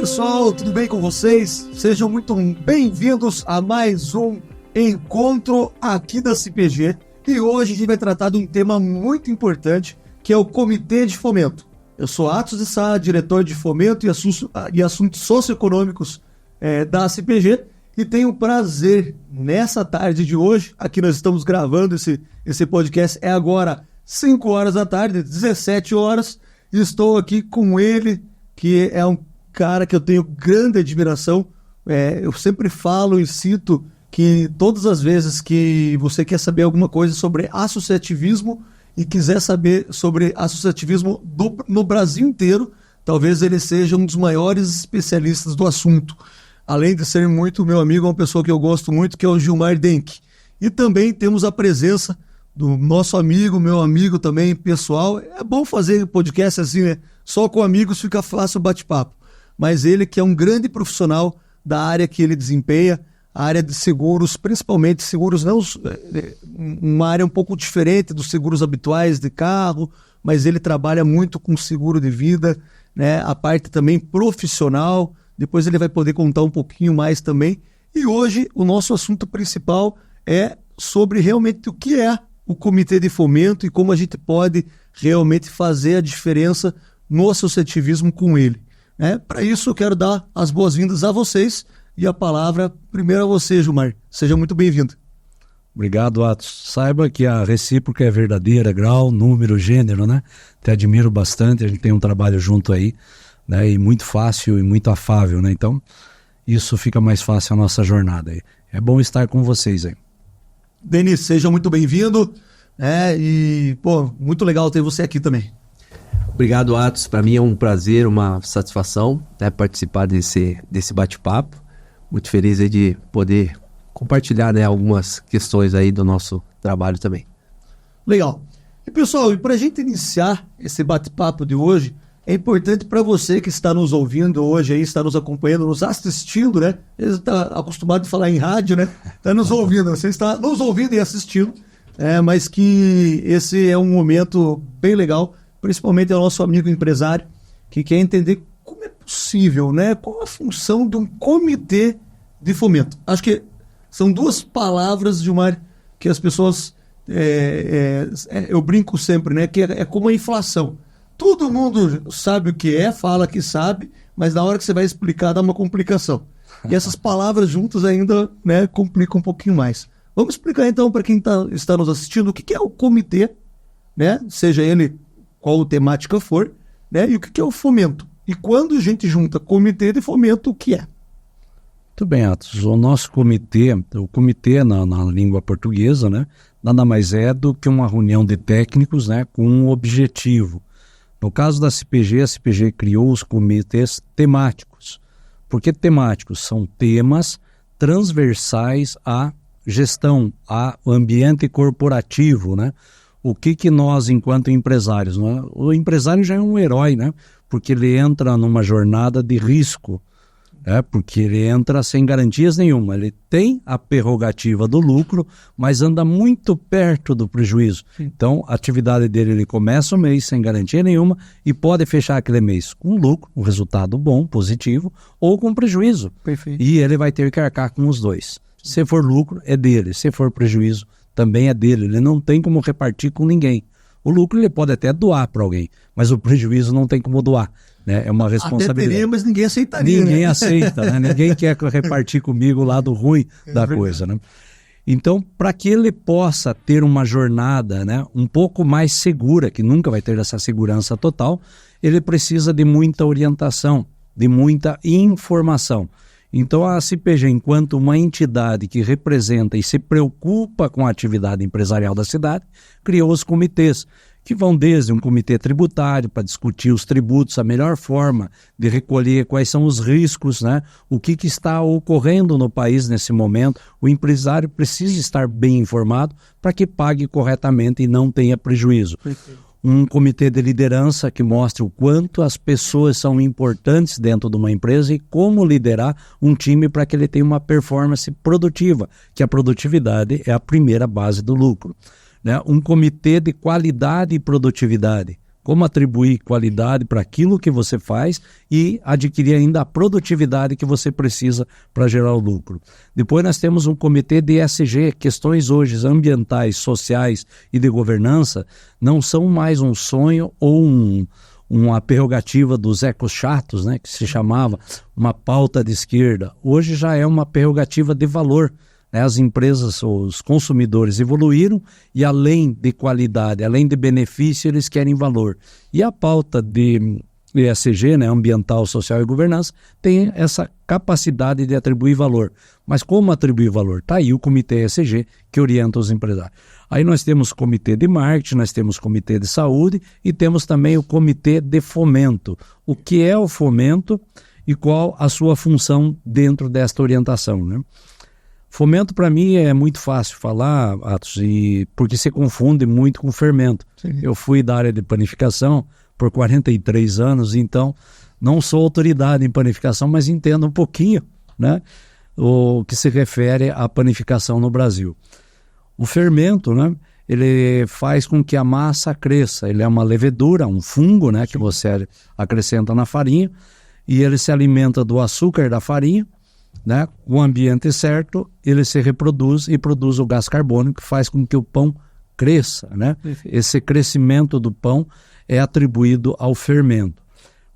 pessoal, tudo bem com vocês? Sejam muito bem-vindos a mais um encontro aqui da CPG. E hoje a gente vai tratar de um tema muito importante, que é o Comitê de Fomento. Eu sou Atos de Sá, diretor de Fomento e Assuntos Socioeconômicos da CPG, e tenho o prazer, nessa tarde de hoje, aqui nós estamos gravando esse podcast, é agora 5 horas da tarde, 17 horas, e estou aqui com ele, que é um cara que eu tenho grande admiração. Eu sempre falo e cito que todas as vezes que você quer saber alguma coisa sobre associativismo e quiser saber sobre associativismo no Brasil inteiro, talvez ele seja um dos maiores especialistas do assunto. Além de ser muito meu amigo, uma pessoa que eu gosto muito, que é o Gilmar Denk. E também temos a presença do nosso amigo, meu amigo também, pessoal. É bom fazer podcast assim, né? Só com amigos fica fácil o bate-papo. Mas ele que é um grande profissional da área que ele desempenha, a área de seguros, principalmente seguros, não, uma área um pouco diferente dos seguros habituais de carro, mas ele trabalha muito com seguro de vida, né? A parte também profissional, depois ele vai poder contar um pouquinho mais também. E hoje o nosso assunto principal é sobre realmente o que é o Comitê de Fomento e como a gente pode realmente fazer a diferença no associativismo com ele. Para isso eu quero dar as boas-vindas a vocês e a palavra primeiro a você, Gilmar. Seja muito bem-vindo. Obrigado, Atos. Saiba que a recíproca é verdadeira, grau, número, gênero, né? Te admiro bastante, a gente tem um trabalho junto aí, né? E muito fácil e muito afável, né? Então, isso fica mais fácil a nossa jornada aí. É bom estar com vocês aí. Denis, seja muito bem-vindo, e, muito legal ter você aqui também. Obrigado, Atos. Para mim é um prazer, uma satisfação, participar desse bate-papo. Muito feliz aí de poder compartilhar, algumas questões aí do nosso trabalho também. Legal. E pessoal, para a gente iniciar esse bate-papo de hoje, é importante para você que está nos ouvindo hoje, aí, está nos acompanhando, nos assistindo, né? Você está acostumado a falar em rádio, né? Está nos ouvindo, você está nos ouvindo e assistindo, mas que esse é um momento bem legal, principalmente ao nosso amigo empresário, que quer entender como é possível, né? Qual a função de um comitê de fomento. Acho que são duas palavras, Gilmar, que as pessoas, eu brinco sempre, né? Que é como a inflação. Todo mundo sabe o que é, fala que sabe, mas na hora que você vai explicar dá uma complicação. E essas palavras juntas ainda, né, complicam um pouquinho mais. Vamos explicar então para quem está nos assistindo o que é o comitê, né? Seja ele qual temática for, né? E o que é o fomento. E quando a gente junta comitê de fomento, o que é? Muito bem, Atos. O nosso comitê, o comitê na língua portuguesa, né? Nada mais é do que uma reunião de técnicos, né? Com um objetivo. No caso da CPG, a CPG criou os comitês temáticos. Por que temáticos? São temas transversais à gestão, ao ambiente corporativo, né? O que nós, enquanto empresários, né? O empresário já é um herói, né? Porque ele entra numa jornada de risco, porque ele entra sem garantias nenhuma. Ele tem a prerrogativa do lucro, mas anda muito perto do prejuízo. Então, a atividade dele, ele começa o mês sem garantia nenhuma e pode fechar aquele mês com lucro, um resultado bom, positivo, ou com prejuízo. Perfeito. E ele vai ter que arcar com os dois. Se for lucro, é dele. Se for prejuízo, também é dele. Ele não tem como repartir com ninguém. O lucro ele pode até doar para alguém, mas o prejuízo não tem como doar. Né? É uma responsabilidade. Até teria, mas ninguém aceitaria. Ninguém aceita, né? Ninguém quer repartir comigo o lado ruim da coisa. Né? Então, para que ele possa ter uma jornada, né, um pouco mais segura, que nunca vai ter essa segurança total, ele precisa de muita orientação, de muita informação. Então a CPG, enquanto uma entidade que representa e se preocupa com a atividade empresarial da cidade, criou os comitês, que vão desde um comitê tributário para discutir os tributos, a melhor forma de recolher, quais são os riscos, né? O que está ocorrendo no país nesse momento. O empresário precisa estar bem informado para que pague corretamente e não tenha prejuízo. Perfeito. Um comitê de liderança que mostra o quanto as pessoas são importantes dentro de uma empresa e como liderar um time para que ele tenha uma performance produtiva, que a produtividade é a primeira base do lucro. Né? Um comitê de qualidade e produtividade, como atribuir qualidade para aquilo que você faz e adquirir ainda a produtividade que você precisa para gerar o lucro. Depois nós temos um comitê de ESG, questões hoje ambientais, sociais e de governança não são mais um sonho ou uma prerrogativa dos ecochatos, né, que se chamava uma pauta de esquerda. Hoje já é uma prerrogativa de valor. As empresas, os consumidores evoluíram e além de qualidade, além de benefício, eles querem valor. E a pauta de ESG, né, ambiental, social e governança, tem essa capacidade de atribuir valor. Mas como atribuir valor? Está aí o comitê ESG que orienta os empresários. Aí nós temos comitê de marketing, nós temos comitê de saúde e temos também o comitê de fomento. O que é o fomento e qual a sua função dentro desta orientação, né? Fomento, para mim, é muito fácil falar, Atos, porque se confunde muito com fermento. Sim. Eu fui da área de panificação por 43 anos, então não sou autoridade em panificação, mas entendo um pouquinho, né, o que se refere à panificação no Brasil. O fermento, né, ele faz com que a massa cresça. Ele é uma levedura, um fungo, né, que você acrescenta na farinha, e ele se alimenta do açúcar da farinha, né? O ambiente certo, ele se reproduz e produz o gás carbônico que faz com que o pão cresça, né? Esse crescimento do pão é atribuído ao fermento.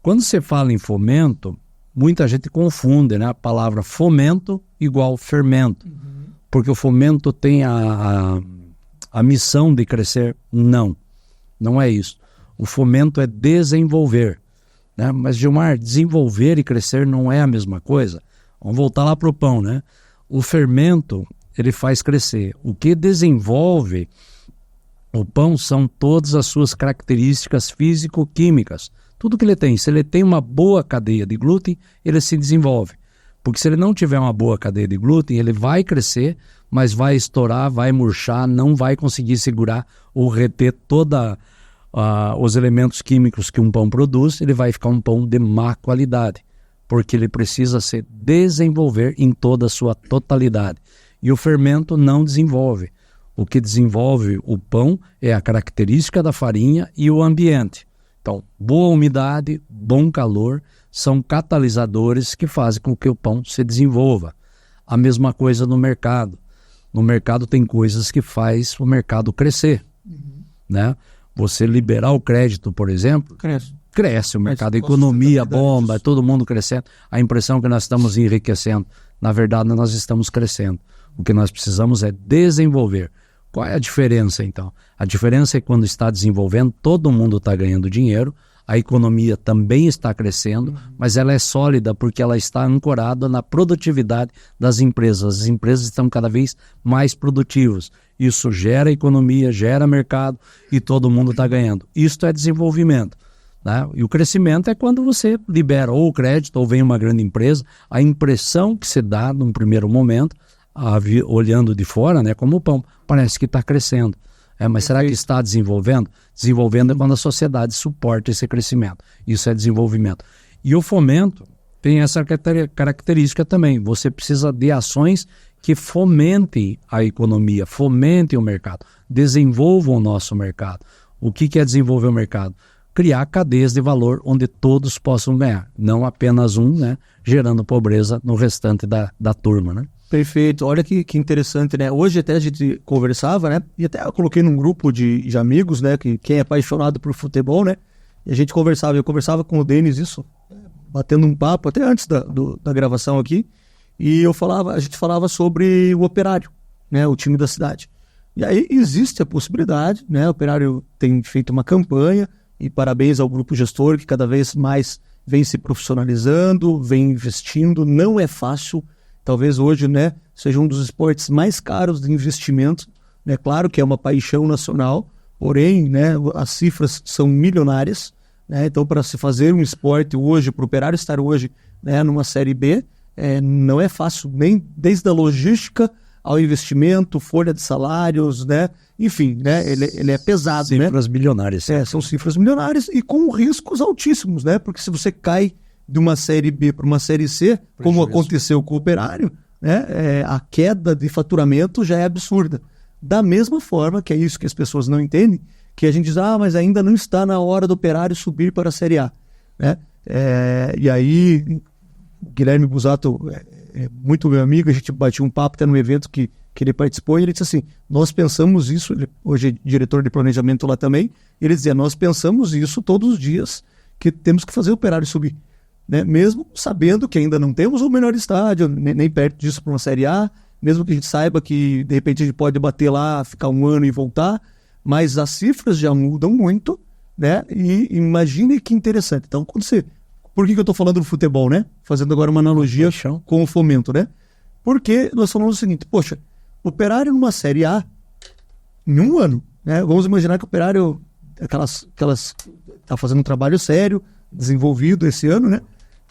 Quando você fala em fomento, muita gente confunde, né? A palavra fomento igual fermento, porque o fomento tem a missão de crescer. Não é isso. O fomento é desenvolver, né? Mas, Gilmar, desenvolver e crescer não é a mesma coisa. Vamos voltar lá para o pão, né? O fermento, ele faz crescer. O que desenvolve o pão são todas as suas características físico-químicas. Tudo que ele tem. Se ele tem uma boa cadeia de glúten, ele se desenvolve. Porque se ele não tiver uma boa cadeia de glúten, ele vai crescer, mas vai estourar, vai murchar, não vai conseguir segurar ou reter todos os elementos químicos que um pão produz. Ele vai ficar um pão de má qualidade, porque ele precisa se desenvolver em toda a sua totalidade. E o fermento não desenvolve. O que desenvolve o pão é a característica da farinha e o ambiente. Então, boa umidade, bom calor, são catalisadores que fazem com que o pão se desenvolva. A mesma coisa no mercado. No mercado tem coisas que faz o mercado crescer, né? Você liberar o crédito, por exemplo, cresce o mercado, a economia bomba, todo mundo crescendo. A impressão que nós estamos enriquecendo, na verdade nós estamos crescendo. O que nós precisamos é desenvolver. Qual é a diferença então? A diferença é que quando está desenvolvendo, todo mundo está ganhando dinheiro, a economia também está crescendo, mas ela é sólida porque ela está ancorada na produtividade das empresas. As empresas estão cada vez mais produtivas. Isso gera economia, gera mercado e todo mundo está ganhando. Isso é desenvolvimento. Né? E o crescimento é quando você libera ou o crédito ou vem uma grande empresa, a impressão que se dá num primeiro momento, olhando de fora, né, como o pão, parece que está crescendo. Mas será que está desenvolvendo? Desenvolvendo é quando a sociedade suporta esse crescimento. Isso é desenvolvimento. E o fomento tem essa característica também. Você precisa de ações que fomentem a economia, fomentem o mercado, desenvolvam o nosso mercado. O que é desenvolver o mercado? Criar cadeias de valor onde todos possam ganhar, não apenas um, né, gerando pobreza no restante da turma, né? Perfeito, olha que interessante, né? Hoje até a gente conversava, né? E até eu coloquei num grupo de amigos, né? Quem é apaixonado por futebol, né? E a gente conversava, eu conversava com o Denis isso, batendo um papo, até antes da gravação aqui, e a gente falava sobre o Operário, né? O time da cidade. E aí existe a possibilidade, né? O Operário tem feito uma campanha, e parabéns ao grupo gestor que cada vez mais vem se profissionalizando, vem investindo. Não é fácil, talvez hoje, né, seja um dos esportes mais caros de investimento, né? Claro que é uma paixão nacional, porém, né, as cifras são milionárias, né? Então, para se fazer um esporte hoje, para o Operário estar hoje, né, numa Série B, não é fácil, nem desde a logística ao investimento, folha de salários, né? Enfim, né? Ele é pesado, cifras milionárias. São cifras milionárias e com riscos altíssimos, né? Porque se você cai de uma Série B para uma Série C, como aconteceu com o Operário, né? A queda de faturamento já é absurda. Da mesma forma, que é isso que as pessoas não entendem, que a gente diz, mas ainda não está na hora do Operário subir para a Série A, né? E aí, Guilherme Busato é muito meu amigo, a gente batia um papo até no evento que ele participou, e ele disse assim, nós pensamos isso, ele hoje é diretor de planejamento lá também, ele dizia, nós pensamos isso todos os dias, que temos que fazer o Operário subir, né? Mesmo sabendo que ainda não temos o melhor estádio, nem perto disso para uma Série A, mesmo que a gente saiba que de repente a gente pode bater lá, ficar um ano e voltar, mas as cifras já mudam muito, né? E imagine que interessante. Então, por que eu estou falando do futebol, né? Fazendo agora uma analogia com o Fomento, né? Porque nós falamos o seguinte, poxa, o Operário numa Série A, em um ano, né? Vamos imaginar que o Operário está fazendo um trabalho sério, desenvolvido esse ano, né?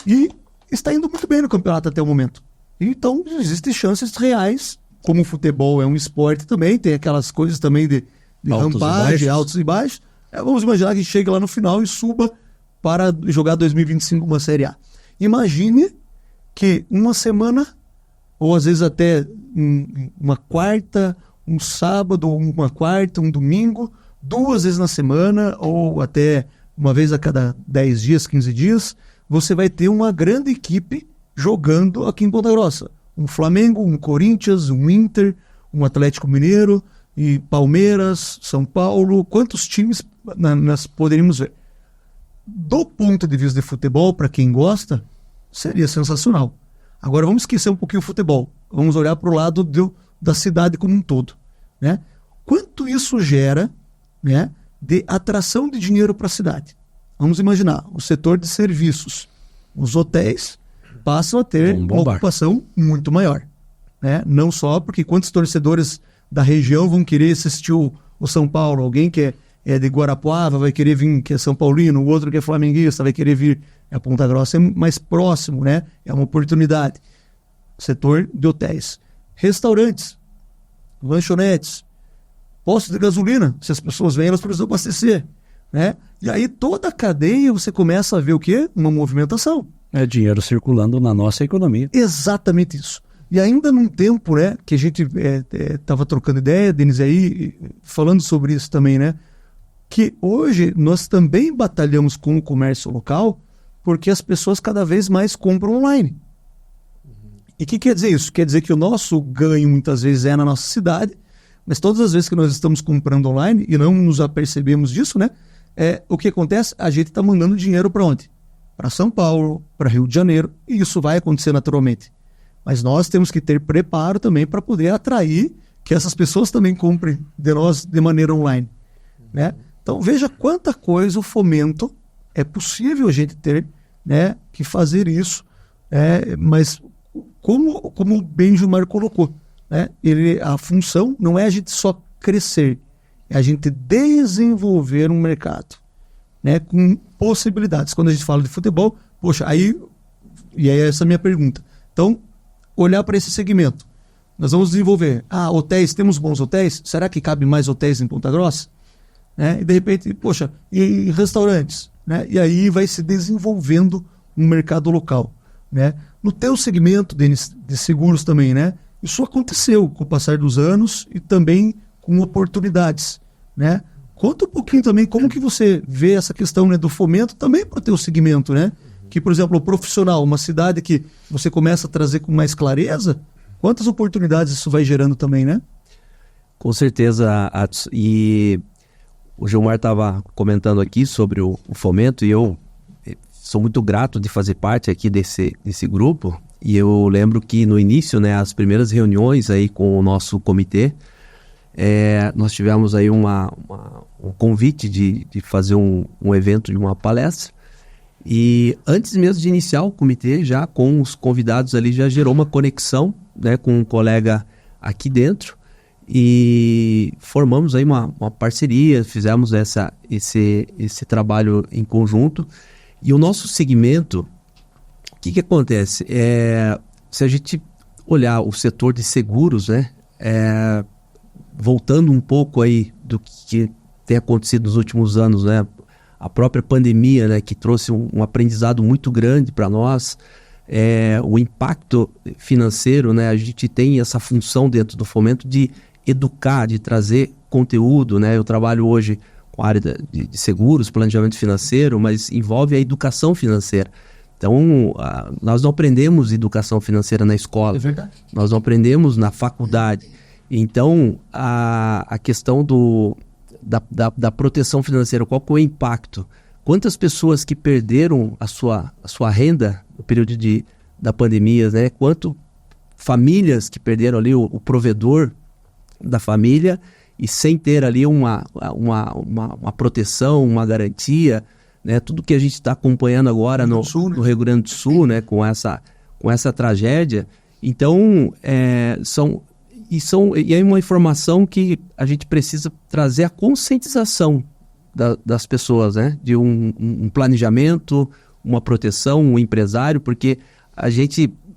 E está indo muito bem no campeonato até o momento. Então, existem chances reais, como o futebol é um esporte também, tem aquelas coisas também de rampagem, altos e baixos. Vamos imaginar que chegue lá no final e suba para jogar 2025 uma Série A. Imagine que uma semana, ou às vezes até uma quarta, um sábado, uma quarta, um domingo, 2 vezes na semana, ou até uma vez a cada 10 dias, 15 dias, você vai ter uma grande equipe jogando aqui em Ponta Grossa. Um Flamengo, um Corinthians, um Inter, um Atlético Mineiro, e Palmeiras, São Paulo. Quantos times nós poderíamos ver? Do ponto de vista de futebol, para quem gosta, seria sensacional. Agora vamos esquecer um pouquinho o futebol. Vamos olhar para o lado da cidade como um todo, né? Quanto isso gera, né, de atração de dinheiro para a cidade? Vamos imaginar, o setor de serviços, os hotéis passam a ter uma ocupação muito maior, né? Não só porque quantos torcedores da região vão querer assistir o São Paulo, alguém que é de Guarapuava vai querer vir, que é São Paulino, o outro que é flamenguista vai querer vir a Ponta Grossa, é mais próximo, né? É uma oportunidade. Setor de hotéis, restaurantes, lanchonetes, postos de gasolina, se as pessoas vêm, elas precisam abastecer, né? E aí toda a cadeia você começa a ver o quê? Uma movimentação. É dinheiro circulando na nossa economia. Exatamente isso. E ainda num tempo, né, que a gente estava trocando ideia, Denis, aí, falando sobre isso também, né, que hoje nós também batalhamos com o comércio local porque as pessoas cada vez mais compram online. E o que quer dizer isso? Quer dizer que o nosso ganho muitas vezes é na nossa cidade, mas todas as vezes que nós estamos comprando online e não nos apercebemos disso, né, o que acontece? A gente está mandando dinheiro para onde? Para São Paulo, para Rio de Janeiro, e isso vai acontecer naturalmente. Mas nós temos que ter preparo também para poder atrair que essas pessoas também comprem de nós de maneira online, né? Então veja quanta coisa o Fomento é possível a gente ter, né, que fazer isso, mas como o Benjumar colocou, né, a função não é a gente só crescer, é a gente desenvolver um mercado, né, com possibilidades. Quando a gente fala de futebol, poxa, e aí essa é a minha pergunta. Então, olhar para esse segmento. Nós vamos desenvolver, hotéis, temos bons hotéis? Será que cabe mais hotéis em Ponta Grossa? Né? E de repente, poxa, e restaurantes? Né? E aí vai se desenvolvendo um mercado local. Né? No teu segmento, Denis, de seguros também, né? Isso aconteceu com o passar dos anos e também com oportunidades. Né? Conta um pouquinho também como que você vê essa questão, né, do fomento também para o teu segmento, né? Que, por exemplo, o profissional, uma cidade que você começa a trazer com mais clareza, quantas oportunidades isso vai gerando também, né? Com certeza, Atos. E o Gilmar estava comentando aqui sobre o Fomento, e eu sou muito grato de fazer parte aqui desse grupo. E eu lembro que no início, né, as primeiras reuniões aí com o nosso comitê, nós tivemos aí um convite de fazer um evento de uma palestra. E antes mesmo de iniciar o comitê, já com os convidados ali, já gerou uma conexão, né, com um colega aqui dentro, e formamos aí uma parceria, fizemos esse trabalho em conjunto. E o nosso segmento, o que acontece? Se a gente olhar o setor de seguros, né, voltando um pouco aí do que tem acontecido nos últimos anos, né, a própria pandemia, né, que trouxe um aprendizado muito grande para nós, o impacto financeiro, né, a gente tem essa função dentro do Fomento de educar, de trazer conteúdo, né? Eu trabalho hoje com a área de seguros, planejamento financeiro, mas envolve a educação financeira. Então, nós não aprendemos educação financeira na escola. É verdade. Nós não aprendemos na faculdade. Então, a questão da proteção financeira, qual que é o impacto? Quantas pessoas que perderam a sua renda no período da pandemia, né? Quanto famílias que perderam ali o provedor da família e sem ter ali uma proteção, uma garantia, né? Tudo que a gente está acompanhando agora no Rio Grande do Sul, né? com essa tragédia. Então, é uma informação que a gente precisa trazer a conscientização das pessoas, né? De um planejamento, uma proteção, um empresário, porque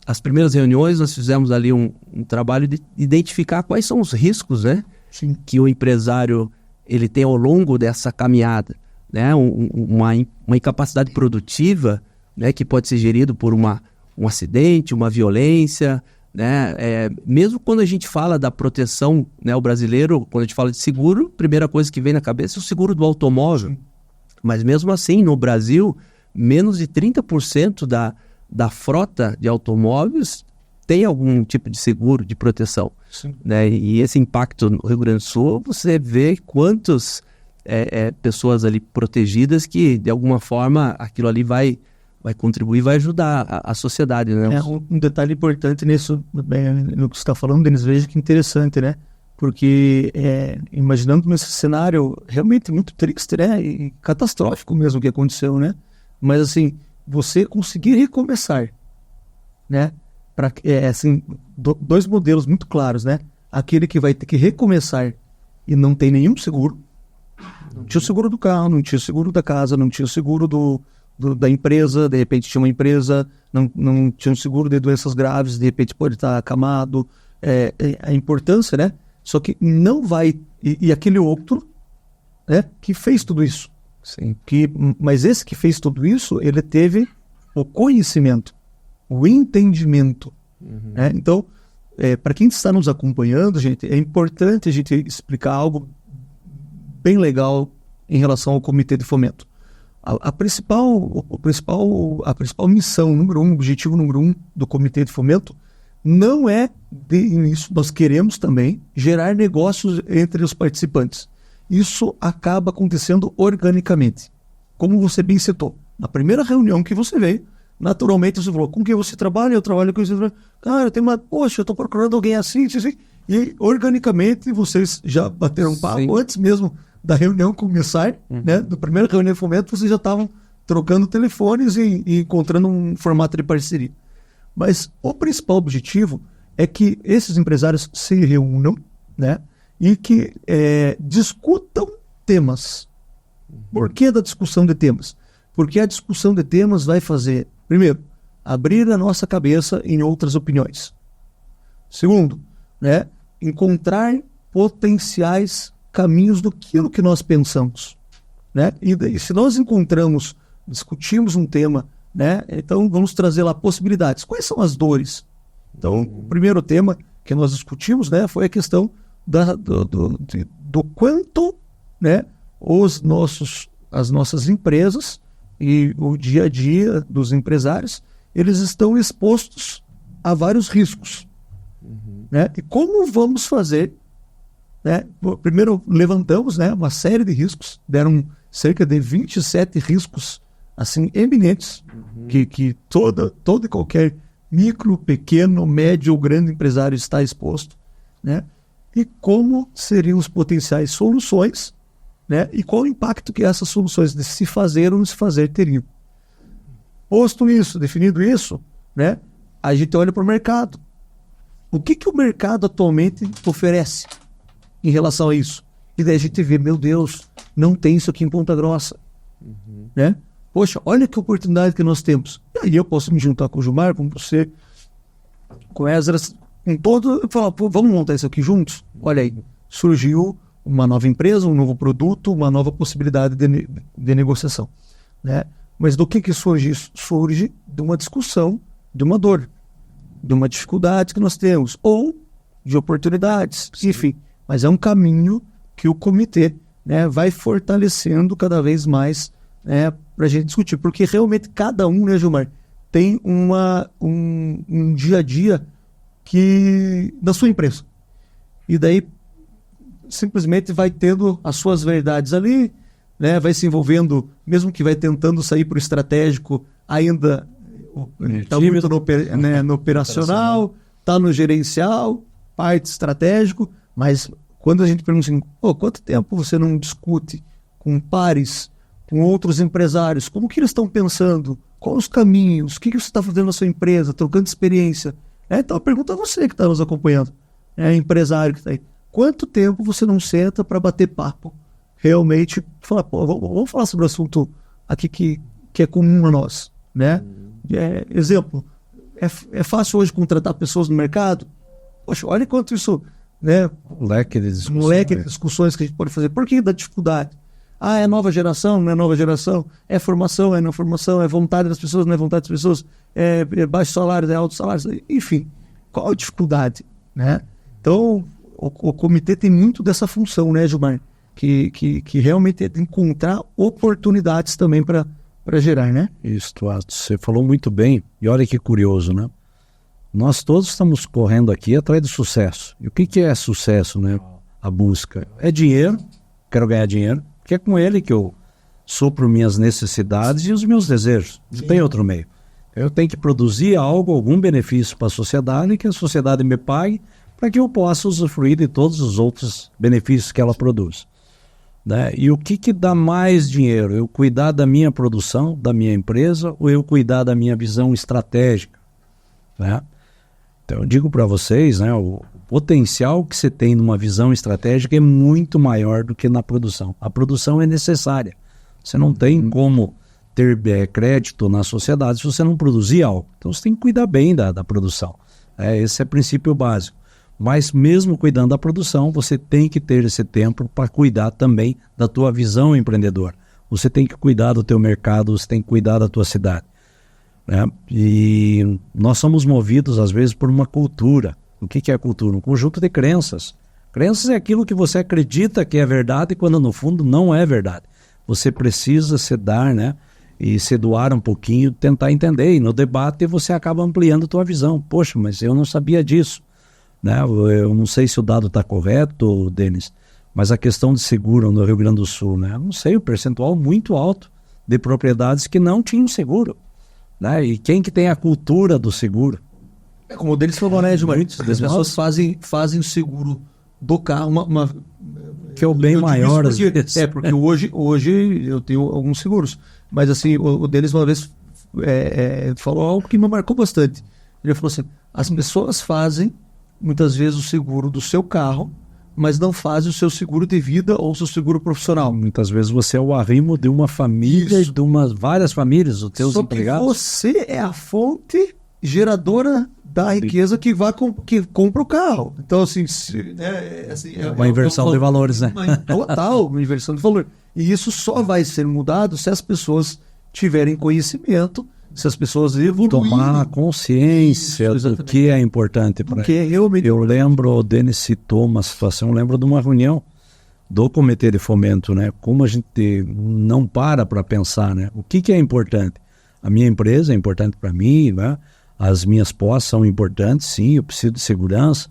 as primeiras reuniões nós fizemos ali um trabalho de identificar quais são os riscos, né? Sim. Que o empresário ele tem ao longo dessa caminhada, né? Uma incapacidade produtiva, né? Que pode ser gerido por um acidente, uma violência, né? Mesmo quando a gente fala da proteção, né? O brasileiro, quando a gente fala de seguro, a primeira coisa que vem na cabeça é o seguro do automóvel. Mas mesmo assim, no Brasil, menos de 30% da frota de automóveis tem algum tipo de seguro, de proteção. Né? E esse impacto no Rio Grande do Sul, você vê quantas pessoas ali protegidas que, de alguma forma, aquilo ali vai contribuir, vai ajudar a sociedade. Né? Um detalhe importante nisso, no que você está falando, Denis, veja que interessante, né? Porque imaginando nesse cenário realmente muito triste, né? E catastrófico mesmo que aconteceu, né? Mas assim, você conseguir recomeçar, né? Assim, dois modelos muito claros, né? Aquele que vai ter que recomeçar e não tem nenhum seguro. Não tinha o seguro do carro, não tinha o seguro da casa, não tinha o seguro da empresa, de repente tinha uma empresa, não tinha um seguro de doenças graves, de repente pode estar acamado. A importância, né? Só que não vai... E aquele outro, né? Que fez tudo isso. Sim. Mas esse que fez tudo isso, ele teve o conhecimento, o entendimento. Né? Então, para quem está nos acompanhando, gente, é importante a gente explicar algo bem legal em relação ao Comitê de Fomento. A principal missão número 1, objetivo número 1 do Comitê de Fomento não é, de início, nós queremos também gerar negócios entre os participantes. Isso acaba acontecendo organicamente. Como você bem citou, na primeira reunião que você veio, naturalmente você falou, com quem você trabalha? Eu trabalho com você. Cara, eu estou procurando alguém assim. E organicamente vocês já bateram um papo. Sim. Antes mesmo da reunião começar, né? Da primeira reunião de fomento, vocês já estavam trocando telefones e encontrando um formato de parceria. Mas o principal objetivo é que esses empresários se reúnam, né? E que discutam temas. Por que da discussão de temas? Porque a discussão de temas vai fazer, primeiro, abrir a nossa cabeça em outras opiniões. Segundo, né, encontrar potenciais caminhos do que nós pensamos. Né? E se nós discutimos um tema, né, então vamos trazer lá possibilidades. Quais são as dores? Então, o primeiro tema que nós discutimos, né, foi a questão do quanto, né, as nossas empresas e o dia a dia dos empresários, eles estão expostos a vários riscos. Né? E como vamos fazer? Né? Primeiro levantamos, né, uma série de riscos, deram cerca de 27 riscos assim, eminentes, que todo e qualquer micro, pequeno, médio ou grande empresário está exposto. Né? E como seriam as potenciais soluções, né? E qual o impacto que essas soluções de se fazer ou não se fazer teriam. Posto isso, definido isso, né? A gente olha para o mercado. O que o mercado atualmente oferece em relação a isso? E daí a gente vê, meu Deus, não tem isso aqui em Ponta Grossa. Né? Poxa, olha que oportunidade que nós temos. E aí eu posso me juntar com o Gilmar, com você, com o Esdras, com todo, e falar, pô, vamos montar isso aqui juntos? Olha aí, surgiu uma nova empresa, um novo produto, uma nova possibilidade de negociação. Né? Mas do que surge isso? Surge de uma discussão, de uma dor, de uma dificuldade que nós temos, ou de oportunidades, enfim. Mas é um caminho que o comitê, né, vai fortalecendo cada vez mais, né, para a gente discutir. Porque realmente cada um, né, Gilmar, tem um dia a dia da sua empresa. E daí simplesmente vai tendo as suas verdades ali, né, vai se envolvendo, mesmo que vai tentando sair para o estratégico, ainda está muito no operacional, está no gerencial, parte estratégico, mas quando a gente pergunta assim, quanto tempo você não discute com pares, com outros empresários, como que eles estão pensando, quais os caminhos, o que você está fazendo na sua empresa, trocando experiência, então a pergunta é você que está nos acompanhando, empresário que está aí, quanto tempo você não senta para bater papo, realmente, falar, vamos falar sobre o assunto aqui que é comum a nós, né? Exemplo, é fácil hoje contratar pessoas no mercado? Poxa, olha quanto isso, né? Um leque de discussões que a gente pode fazer. Por que da dificuldade? É nova geração, não é nova geração? É formação, é não formação? É vontade das pessoas, não é vontade das pessoas? É baixo salário, é alto salário? Enfim, qual a dificuldade, né? Então, o comitê tem muito dessa função, né, Gilmar? Que realmente é de encontrar oportunidades também para gerar, né? Isso, Atos, você falou muito bem. E olha que curioso, né? Nós todos estamos correndo aqui atrás do sucesso. E o que é sucesso, né? A busca. É dinheiro, quero ganhar dinheiro, que é com ele que eu supro minhas necessidades e os meus desejos. Não tem outro meio. Eu tenho que produzir algo, algum benefício para a sociedade, que a sociedade me pague, para que eu possa usufruir de todos os outros benefícios que ela produz. Né? E o que dá mais dinheiro? Eu cuidar da minha produção, da minha empresa, ou eu cuidar da minha visão estratégica? Né? Então eu digo para vocês, né, o potencial que você tem numa visão estratégica é muito maior do que na produção. A produção é necessária. Você não tem como ter crédito na sociedade se você não produzir algo. Então você tem que cuidar bem da produção. Esse é o princípio básico. Mas mesmo cuidando da produção, você tem que ter esse tempo para cuidar também da tua visão empreendedora. Você tem que cuidar do teu mercado, você tem que cuidar da tua cidade. Né? E nós somos movidos, às vezes, por uma cultura. O que é a cultura? Um conjunto de crenças. Crenças é aquilo que você acredita que é verdade, quando no fundo não é verdade. Você precisa se dar, né? E se doar um pouquinho, tentar entender. E no debate você acaba ampliando a tua visão. Poxa, mas eu não sabia disso. Né? Eu não sei se o dado está correto, Denis, mas a questão de seguro no Rio Grande do Sul, né? Eu não sei, o percentual muito alto de propriedades que não tinham seguro. Né? E quem que tem a cultura do seguro? Como o Denis falou, né, Gilmar? As pessoas fazem o seguro do carro, que é o bem maior. Porque hoje eu tenho alguns seguros, mas assim, o Denis uma vez falou algo que me marcou bastante. Ele falou assim, as pessoas fazem muitas vezes o seguro do seu carro, mas não fazem o seu seguro de vida ou o seu seguro profissional. Muitas vezes você é o arrimo de uma família, de várias famílias, os teus empregados. Você é a fonte geradora da riqueza que compra o carro. Então, assim... uma inversão de valores, né? Uma inversão de valor. E isso só vai ser mudado se as pessoas tiverem conhecimento, se as pessoas evoluírem. Tomar consciência do que é importante para eles. Eu lembro, o Denis citou uma situação, eu lembro de uma reunião do Comitê de Fomento, né? Como a gente não para pensar, né? O que é importante? A minha empresa é importante para mim, né? As minhas posses são importantes, sim, eu preciso de segurança,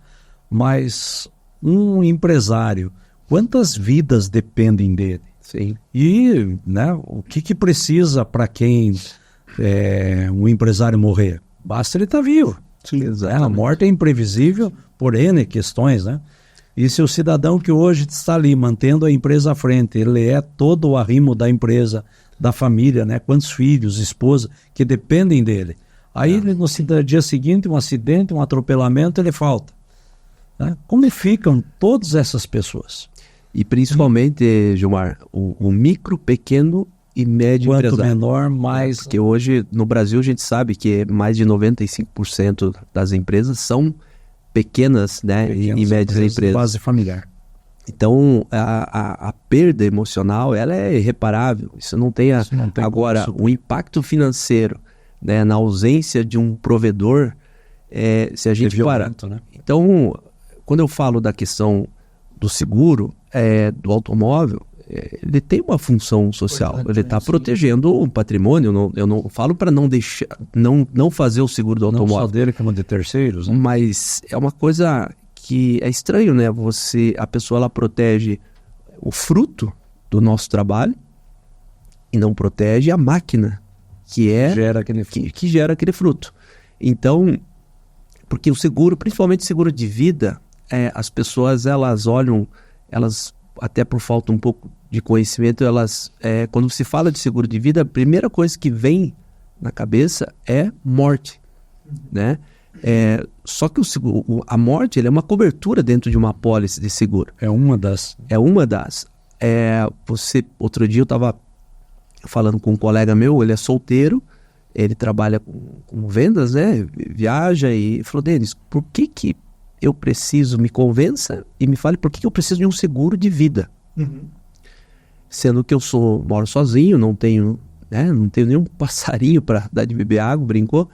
mas um empresário, quantas vidas dependem dele? Sim. E, né, o que precisa para quem um empresário morrer? Basta ele estar vivo. Sim, a morte é imprevisível por N questões, né? E se o cidadão que hoje está ali mantendo a empresa à frente, ele é todo o arrimo da empresa, da família, né? Quantos filhos, esposa, que dependem dele. Aí ele, no dia seguinte, um acidente, um atropelamento, ele falta. Né? Como ficam todas essas pessoas? E principalmente, Gilmar, o micro, pequeno e médio Quanto empresário. menor, mais... Porque hoje, no Brasil, a gente sabe que mais de 95% das empresas são pequenas, né, e médias empresas. Base familiar. Então, a perda emocional, ela é irreparável. Isso não tem... Agora, o impacto financeiro, né, na ausência de um provedor, se a gente parar... Né? Então, quando eu falo da questão do seguro, do automóvel, ele tem uma função social. Ele está protegendo o patrimônio. Eu não falo para não deixar, não fazer o seguro do automóvel. Não só dele, como de terceiros, né? Mas é uma coisa que é estranho, né? A pessoa ela protege o fruto do nosso trabalho e não protege a máquina que gera aquele fruto. Então, porque o seguro, principalmente seguro de vida, as pessoas elas olham, até por falta um pouco de conhecimento, quando se fala de seguro de vida, a primeira coisa que vem na cabeça é morte, né? Só que a morte é uma cobertura dentro de uma apólice de seguro. É uma das. Outro dia eu estava falando com um colega meu, ele é solteiro, ele trabalha com vendas, né? Viaja e falou: Denis, por que eu preciso, me convença e me fale por que eu preciso de um seguro de vida? Sendo que eu moro sozinho, não tenho nenhum passarinho para dar de beber água, brincou.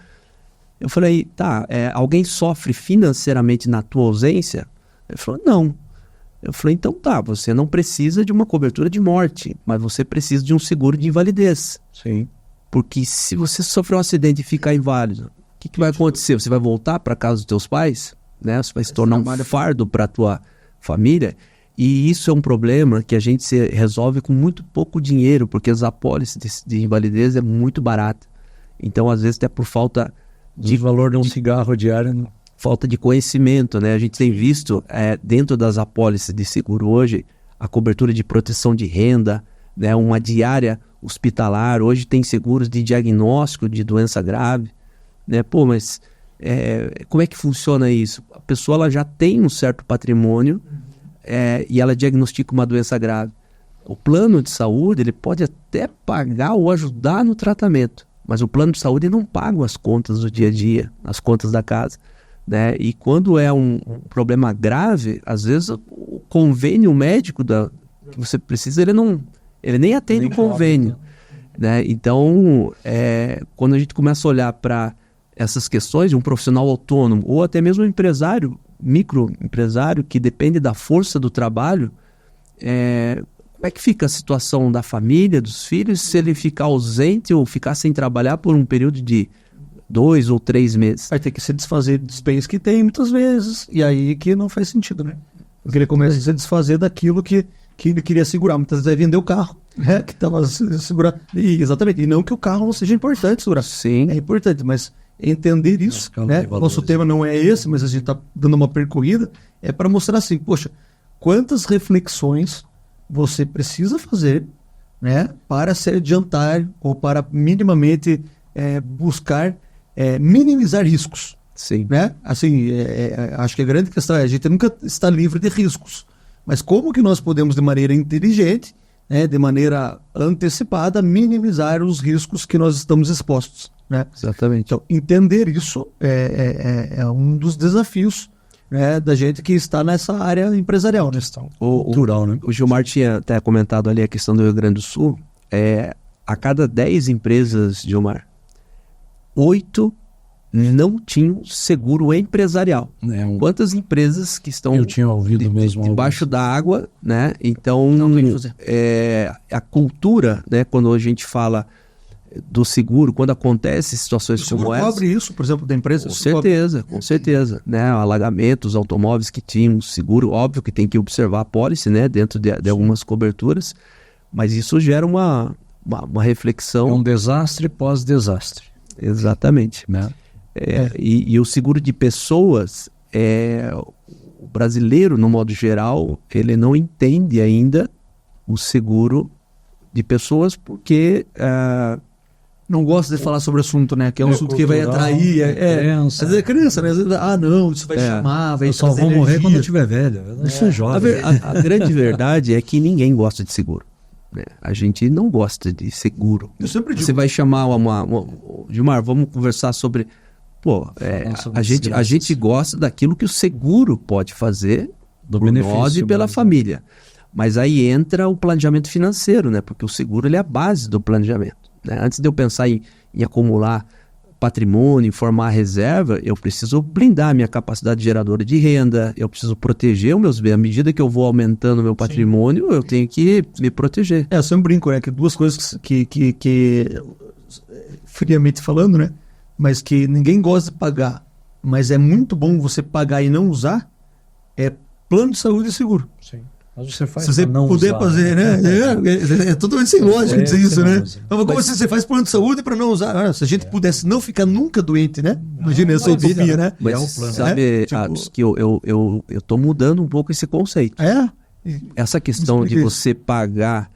Eu falei: tá, alguém sofre financeiramente na tua ausência? Ele falou: não. Eu falei: então tá, você não precisa de uma cobertura de morte, mas você precisa de um seguro de invalidez. Sim. Porque se você sofrer um acidente e ficar inválido, o que vai acontecer? Você vai voltar para casa dos teus pais? Né? Você vai se tornar um fardo para a tua família? E isso é um problema que a gente resolve com muito pouco dinheiro, porque as apólices de invalidez é muito barata. Então, às vezes, até por falta de valor de um cigarro diário, né? Falta de conhecimento, né? A gente tem visto dentro das apólices de seguro hoje a cobertura de proteção de renda, né? Uma diária hospitalar. Hoje tem seguros de diagnóstico de doença grave, né? Pô, mas como é que funciona isso? A pessoa ela já tem um certo patrimônio e ela diagnostica uma doença grave. O plano de saúde ele pode até pagar ou ajudar no tratamento, mas o plano de saúde não paga as contas do dia a dia, as contas da casa, né? E quando é um problema grave, às vezes o convênio médico que você precisa, ele nem atende o convênio, né? Então, quando a gente começa a olhar para essas questões de um profissional autônomo ou até mesmo um empresário, microempresário que depende da força do trabalho, como é que fica a situação da família, dos filhos, se ele ficar ausente ou ficar sem trabalhar por um período de 2 ou 3 meses? Vai ter que se desfazer dos bens que tem muitas vezes, e aí que não faz sentido, né? Porque ele começa a se desfazer daquilo que ele queria segurar. Muitas vezes vai vender o carro, né? Que estava segurando. Exatamente, e não que o carro não seja importante segurar. Sim. É importante, mas entender isso, né? Nosso tema não é esse, mas a gente está dando uma percorrida, é para mostrar assim, poxa, quantas reflexões você precisa fazer, né, para se adiantar ou para minimamente buscar minimizar riscos. Sim. Né? Assim, acho que a grande questão a gente nunca está livre de riscos, mas como que nós podemos de maneira inteligente, né, de maneira antecipada, minimizar os riscos que nós estamos expostos, né? Exatamente. Então, entender isso é um dos desafios, né, da gente que está nessa área empresarial, né? Cultural, né? O Gilmar tinha até comentado ali a questão do Rio Grande do Sul. A cada 10 empresas, Gilmar, 8 não tinham seguro empresarial. Quantas empresas que estão eu tinha ouvido mesmo debaixo da água, né? Então, a cultura, né, quando a gente fala do seguro, quando acontece situações como essa... cobre isso, por exemplo, da empresa? Com certeza, né? Alagamentos, automóveis que tinham seguro, óbvio que tem que observar a pólice, né, dentro de algumas coberturas, mas isso gera uma reflexão... É um desastre pós-desastre. Exatamente. Né? E o seguro de pessoas, o brasileiro, no modo geral, ele não entende ainda o seguro de pessoas porque... não gosta de falar sobre o assunto, né? Que é um assunto que vai atrair. Às vezes é criança, né? Às vezes, não, isso vai chamar, vai só vou morrer quando eu estiver velho. Eu não sou jovem. A grande verdade é que ninguém gosta de seguro. Né? A gente não gosta de seguro. Eu sempre digo. Você vai chamar Gilmar, vamos conversar sobre... a gente gosta daquilo que o seguro pode fazer do por benefício, nós e pela família. Mas aí entra o planejamento financeiro, né? Porque o seguro ele é a base do planejamento. Né? Antes de eu pensar em acumular patrimônio, formar reserva, eu preciso blindar a minha capacidade geradora de renda, eu preciso proteger os meus bens. À medida que eu vou aumentando o meu patrimônio, eu tenho que me proteger. Eu sempre brinco, né? Que duas coisas que friamente falando, né? Mas que ninguém gosta de pagar, mas é muito bom você pagar e não usar, é plano de saúde e seguro. Sim. Mas você faz se você não puder usar, fazer, né? É totalmente sem lógica dizer isso, né? Como Mas você faz plano de saúde para não usar? Se a gente pudesse não ficar nunca doente, né? Imagina essa utopia, né? Mas é um plano. sabe, Atos, que eu tô mudando um pouco esse conceito. Essa questão de você pagar,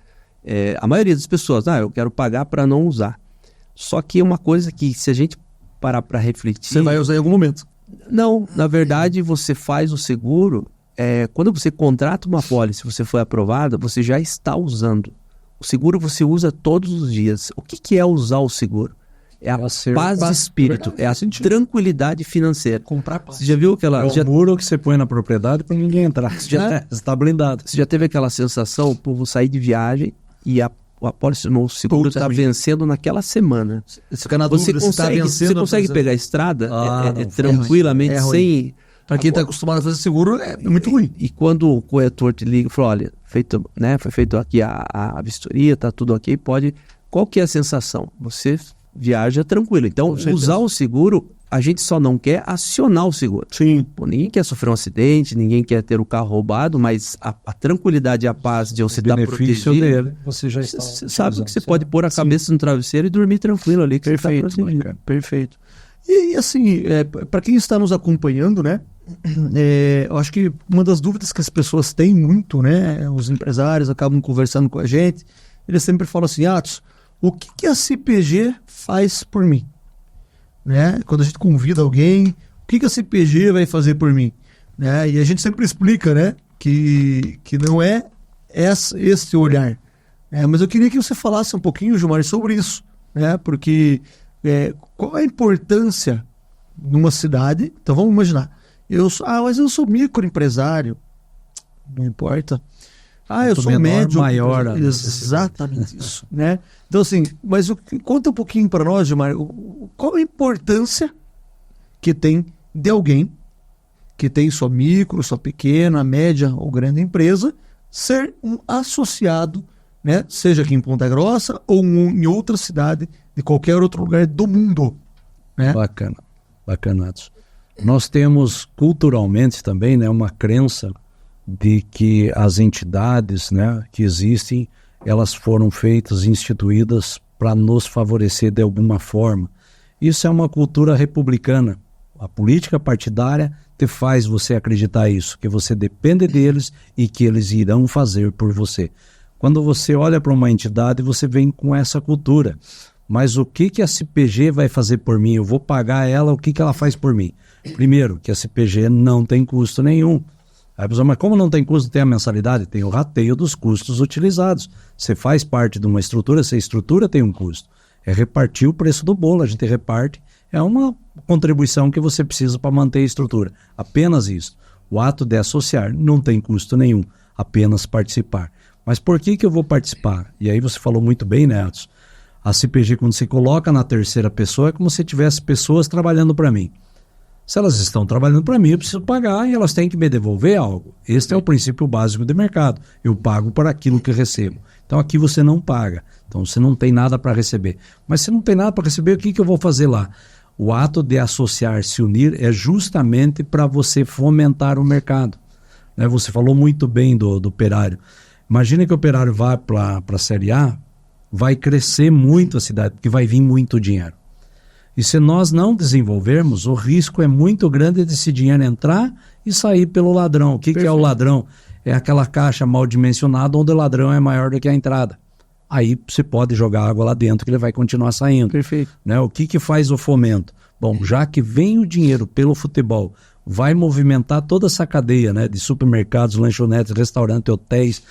a maioria das pessoas, eu quero pagar para não usar. Só que uma coisa que, se a gente parar para refletir... Você vai usar em algum momento. Não, na verdade, você faz o seguro... quando você contrata uma pólice, você foi aprovada, você já está usando. O seguro você usa todos os dias. O que é usar o seguro? É a paz de espírito, é a tranquilidade financeira. Comprar paz. Você já viu aquela... É o muro que você põe na propriedade para ninguém entrar. Você está blindado. Você já teve aquela sensação, pô, vou sair de viagem e a pólice no seguro está vencendo naquela semana. Você fica na dúvida, você consegue pegar a estrada tranquilamente, sem... Para quem está acostumado a fazer seguro, é muito ruim. E quando o corretor te liga e fala, olha, foi feito aqui a vistoria, está tudo ok, pode... Qual que é a sensação? Você viaja tranquilo. Então, usar o seguro, a gente só não quer acionar o seguro. Sim. Pô, ninguém quer sofrer um acidente, ninguém quer ter o carro roubado, mas a tranquilidade e a paz de você estar protegido... dele, você já está... Você sabe que você pode pôr a cabeça no travesseiro e dormir tranquilo ali. Que Perfeito. Você tá perfeito. E assim, para quem está nos acompanhando, né? Eu acho que uma das dúvidas que as pessoas têm muito, né? Os empresários acabam conversando com a gente, eles sempre falam assim, Atos, o que a CPG faz por mim? Né? Quando a gente convida alguém, o que a CPG vai fazer por mim? Né? E a gente sempre explica, né? Que não é esse olhar. Mas eu queria que você falasse um pouquinho, Gilmar, sobre isso, né? Porque qual a importância numa cidade? Então vamos imaginar. Mas eu sou microempresário. Não importa. Eu sou médio. Maior. Exatamente isso. Né? Então, assim, mas conta um pouquinho para nós, Gilmar, qual a importância que tem de alguém que tem sua micro, sua pequena, média ou grande empresa ser um associado, né? Seja aqui em Ponta Grossa ou em outra cidade de qualquer outro lugar do mundo. Né? Bacana, Atos. Nós temos culturalmente também, né, uma crença de que as entidades, né, que existem, elas foram feitas, instituídas para nos favorecer de alguma forma. Isso é uma cultura republicana. A política partidária te faz você acreditar isso, que você depende deles e que eles irão fazer por você. Quando você olha para uma entidade, você vem com essa cultura. Mas o que a CPG vai fazer por mim? Eu vou pagar ela, o que ela faz por mim? Primeiro, que a CPG não tem custo nenhum. Aí a pessoa, mas como não tem custo, tem a mensalidade? Tem o rateio dos custos utilizados. Você faz parte de uma estrutura, essa estrutura tem um custo. É repartir o preço do bolo, a gente reparte. É uma contribuição que você precisa para manter a estrutura. Apenas isso. O ato de associar não tem custo nenhum, apenas participar. Mas por que eu vou participar? E aí você falou muito bem, né, Atos? A CPG, quando se coloca na terceira pessoa, é como se tivesse pessoas trabalhando para mim. Se elas estão trabalhando para mim, eu preciso pagar e elas têm que me devolver algo. Este é o princípio básico de mercado. Eu pago por aquilo que recebo. Então aqui você não paga. Então você não tem nada para receber. Mas se não tem nada para receber, o que eu vou fazer lá? O ato de associar, se unir, é justamente para você fomentar o mercado. Né? Você falou muito bem do operário. Imagina que o operário vá para a Série A, vai crescer muito a cidade, porque vai vir muito dinheiro. E se nós não desenvolvermos, o risco é muito grande desse dinheiro entrar e sair pelo ladrão. O que é o ladrão? É aquela caixa mal dimensionada onde o ladrão é maior do que a entrada. Aí você pode jogar água lá dentro que ele vai continuar saindo. Perfeito. Né? O que faz o fomento? Bom, já que vem o dinheiro pelo futebol, vai movimentar toda essa cadeia, né, de supermercados, lanchonetes, restaurantes, hotéis,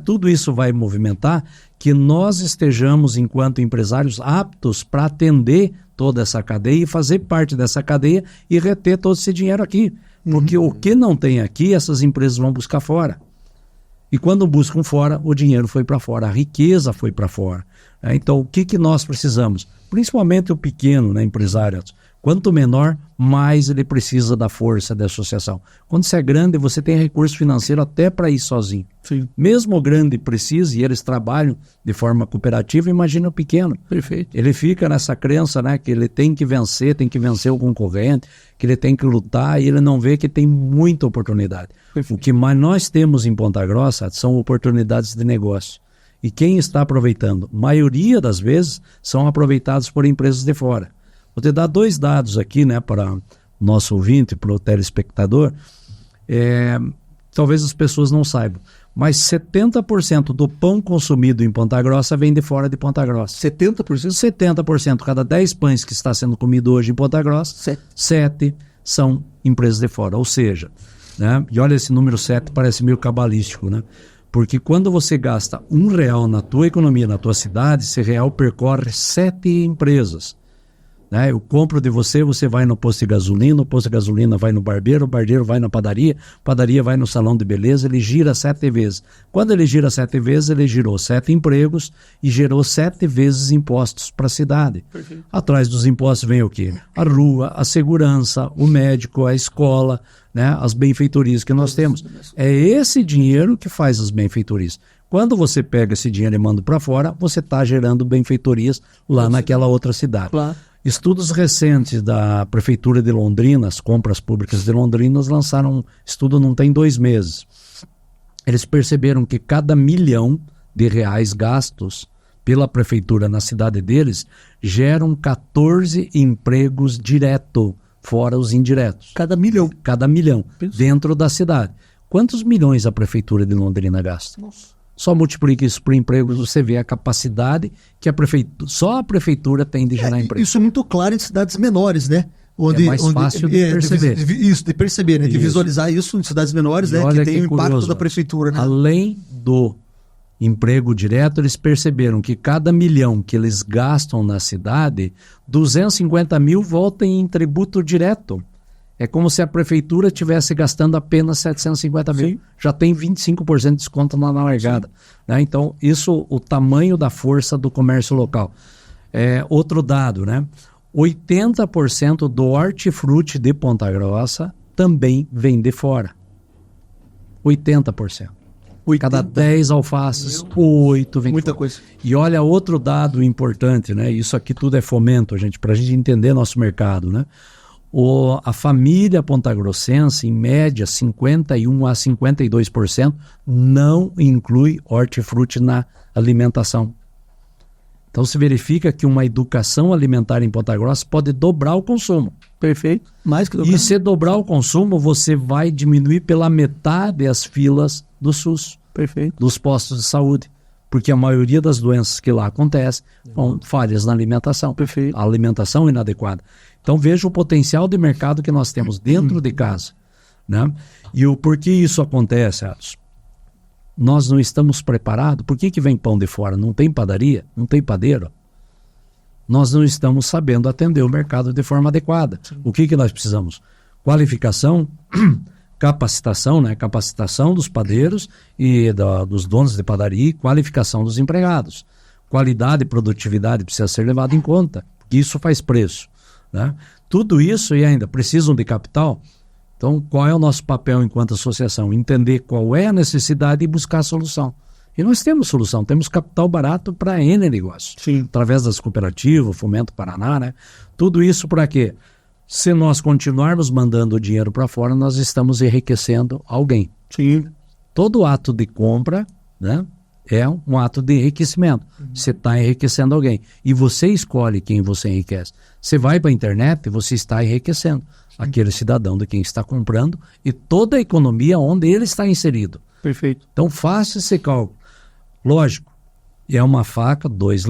tudo isso vai movimentar que nós estejamos, enquanto empresários, aptos para atender toda essa cadeia e fazer parte dessa cadeia e reter todo esse dinheiro aqui. Porque o que não tem aqui, essas empresas vão buscar fora. E quando buscam fora, o dinheiro foi para fora, a riqueza foi para fora. Então, o que nós precisamos? Principalmente o pequeno, né, empresário. Quanto menor, mais ele precisa da força da associação. Quando você é grande, você tem recurso financeiro até para ir sozinho. Sim. Mesmo o grande precisa, e eles trabalham de forma cooperativa, imagina o pequeno. Perfeito. Ele fica nessa crença, né, que ele tem que vencer o concorrente, que ele tem que lutar, e ele não vê que tem muita oportunidade. Perfeito. O que mais nós temos em Ponta Grossa são oportunidades de negócio. E quem está aproveitando? Maioria das vezes são aproveitados por empresas de fora. Vou te dar 2 dados aqui, né, para o nosso ouvinte, para o telespectador. Talvez as pessoas não saibam, mas 70% do pão consumido em Ponta Grossa vem de fora de Ponta Grossa. 70%? 70%. Cada 10 pães que está sendo comido hoje em Ponta Grossa, 7 são empresas de fora. Ou seja, né, e olha, esse número 7 parece meio cabalístico, né? Porque quando você gasta R$1 na tua economia, na tua cidade, esse real percorre 7 empresas. Né? Eu compro de você, você vai no posto de gasolina, o posto de gasolina vai no barbeiro, o barbeiro vai na padaria, padaria vai no salão de beleza, ele gira 7 vezes. Quando ele gira 7 vezes, ele girou 7 empregos e gerou 7 vezes impostos para a cidade. Perfeito. Atrás dos impostos vem o quê? A rua, a segurança, o médico, a escola, né? As benfeitorias que nós temos. É esse dinheiro que faz as benfeitorias. Quando você pega esse dinheiro e manda para fora, você está gerando benfeitorias lá naquela outra cidade. Claro. Estudos recentes da Prefeitura de Londrina, as compras públicas de Londrina, lançaram um estudo não tem 2 meses. Eles perceberam que cada R$1 milhão gastos pela Prefeitura na cidade deles geram 14 empregos direto, fora os indiretos. Cada 1 milhão. Cada 1 milhão, Pensa. dentro da cidade. Quantos milhões a Prefeitura de Londrina gasta? Nossa. Só multiplica isso por empregos, você vê a capacidade que só a prefeitura tem de gerar emprego. Isso é muito claro em cidades menores, né? Onde, É mais fácil de perceber. De perceber, né? De Isso. visualizar isso em cidades menores, E né? olha Que tem que o impacto curioso, da prefeitura, né? Além do emprego direto, eles perceberam que cada 1 milhão que eles gastam na cidade, 250 mil voltam em tributo direto. É como se a prefeitura estivesse gastando apenas 750 mil. Sim. Já tem 25% de desconto na largada. Né? Então, isso, o tamanho da força do comércio local. Outro dado, né? 80% do hortifruti de Ponta Grossa também vem de fora. 80%. Cada 10 alfaces, 8 vem de Muita fora. coisa. E olha outro dado importante, né? Isso aqui tudo é fomento, gente, para a gente entender nosso mercado, né? A família pontagrossense, em média, 51% a 52%, não inclui hortifruti na alimentação. Então se verifica que uma educação alimentar em Ponta Grossa pode dobrar o consumo. Perfeito. Mais que E se dobrar o consumo, você vai diminuir pela metade as filas do SUS, Perfeito. dos postos de saúde. Porque a maioria das doenças que lá acontecem são falhas na alimentação. Perfeito. A alimentação inadequada. Então veja o potencial de mercado que nós temos dentro de casa. Né? E o porquê isso acontece, Atos? Nós não estamos preparados. Por que vem pão de fora? Não tem padaria? Não tem padeiro? Nós não estamos sabendo atender o mercado de forma adequada. Sim. O que nós precisamos? Qualificação, capacitação, né? Capacitação dos padeiros e dos donos de padaria e qualificação dos empregados. Qualidade e produtividade precisa ser levado em conta, porque isso faz preço. Né? Tudo isso e ainda precisam de capital. Então, qual é o nosso papel enquanto associação? Entender qual é a necessidade e buscar a solução. E nós temos solução, temos capital barato para N negócios. Sim. Através das cooperativas, Fomento Paraná, né? Tudo isso para quê? Se nós continuarmos mandando o dinheiro para fora, nós estamos enriquecendo alguém. Sim. Todo ato de compra, né, é um ato de enriquecimento. Você está enriquecendo alguém. E você escolhe quem você enriquece. Você vai para a internet e você está enriquecendo aquele cidadão de quem está comprando e toda a economia onde ele está inserido. Perfeito. Então faça esse cálculo. Lógico, é uma faca, dois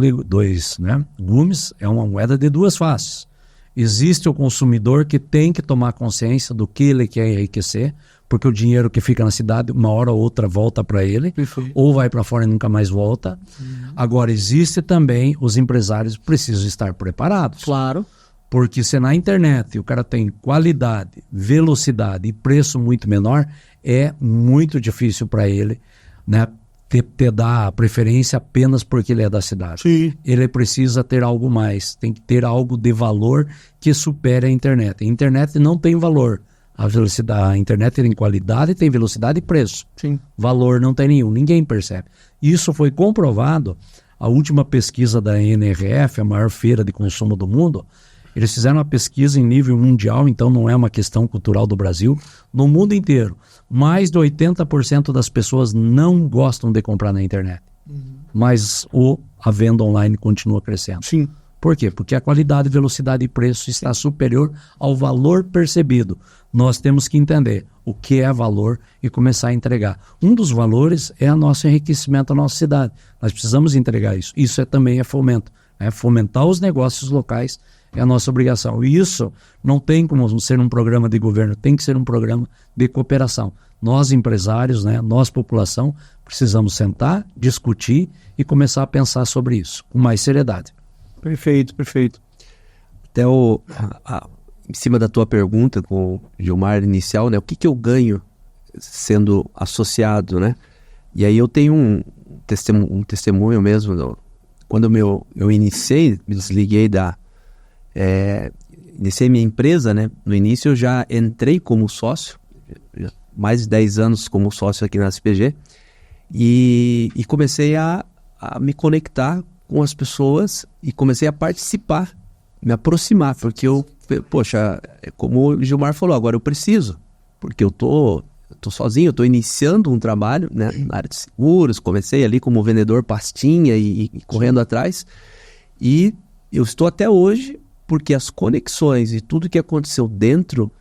gumes, é uma moeda de 2 faces. Existe o consumidor que tem que tomar consciência do que ele quer enriquecer, porque o dinheiro que fica na cidade, uma hora ou outra volta para ele, Perfeito. ou vai para fora e nunca mais volta. Agora, existe também, os empresários precisam estar preparados. Claro. Porque se na internet o cara tem qualidade, velocidade e preço muito menor, é muito difícil para ele né, te dar preferência apenas porque ele é da cidade. Sim. Ele precisa ter algo mais, tem que ter algo de valor que supere a internet. A internet não tem valor. A internet tem qualidade, tem velocidade e preço. Sim. Valor não tem nenhum, ninguém percebe. Isso foi comprovado. A última pesquisa da NRF, a maior feira de consumo do mundo, eles fizeram uma pesquisa em nível mundial, então não é uma questão cultural do Brasil, no mundo inteiro. Mais de 80% das pessoas não gostam de comprar na internet. Mas a venda online continua crescendo. Sim. Por quê? Porque a qualidade, velocidade e preço está superior ao valor percebido. Nós temos que entender o que é valor e começar a entregar. Um dos valores é o nosso enriquecimento da nossa cidade. Nós precisamos entregar isso. Isso também é fomento. Fomentar os negócios locais é a nossa obrigação. E isso não tem como ser um programa de governo, tem que ser um programa de cooperação. Nós, empresários, nós, população, precisamos sentar, discutir e começar a pensar sobre isso com mais seriedade. Perfeito, perfeito. Até em cima da tua pergunta com o Gilmar inicial, né? O que eu ganho sendo associado, né? E aí eu tenho um testemunho mesmo. Quando eu iniciei, me desliguei iniciei minha empresa, né? No início eu já entrei como sócio, mais de 10 anos como sócio aqui na SPG, e comecei a me conectar com as pessoas e comecei a participar, me aproximar, porque como o Gilmar falou, agora eu preciso, porque eu tô sozinho, eu tô iniciando um trabalho, né, na área de seguros, comecei ali como vendedor pastinha e correndo atrás, e eu estou até hoje, porque as conexões e tudo que aconteceu dentro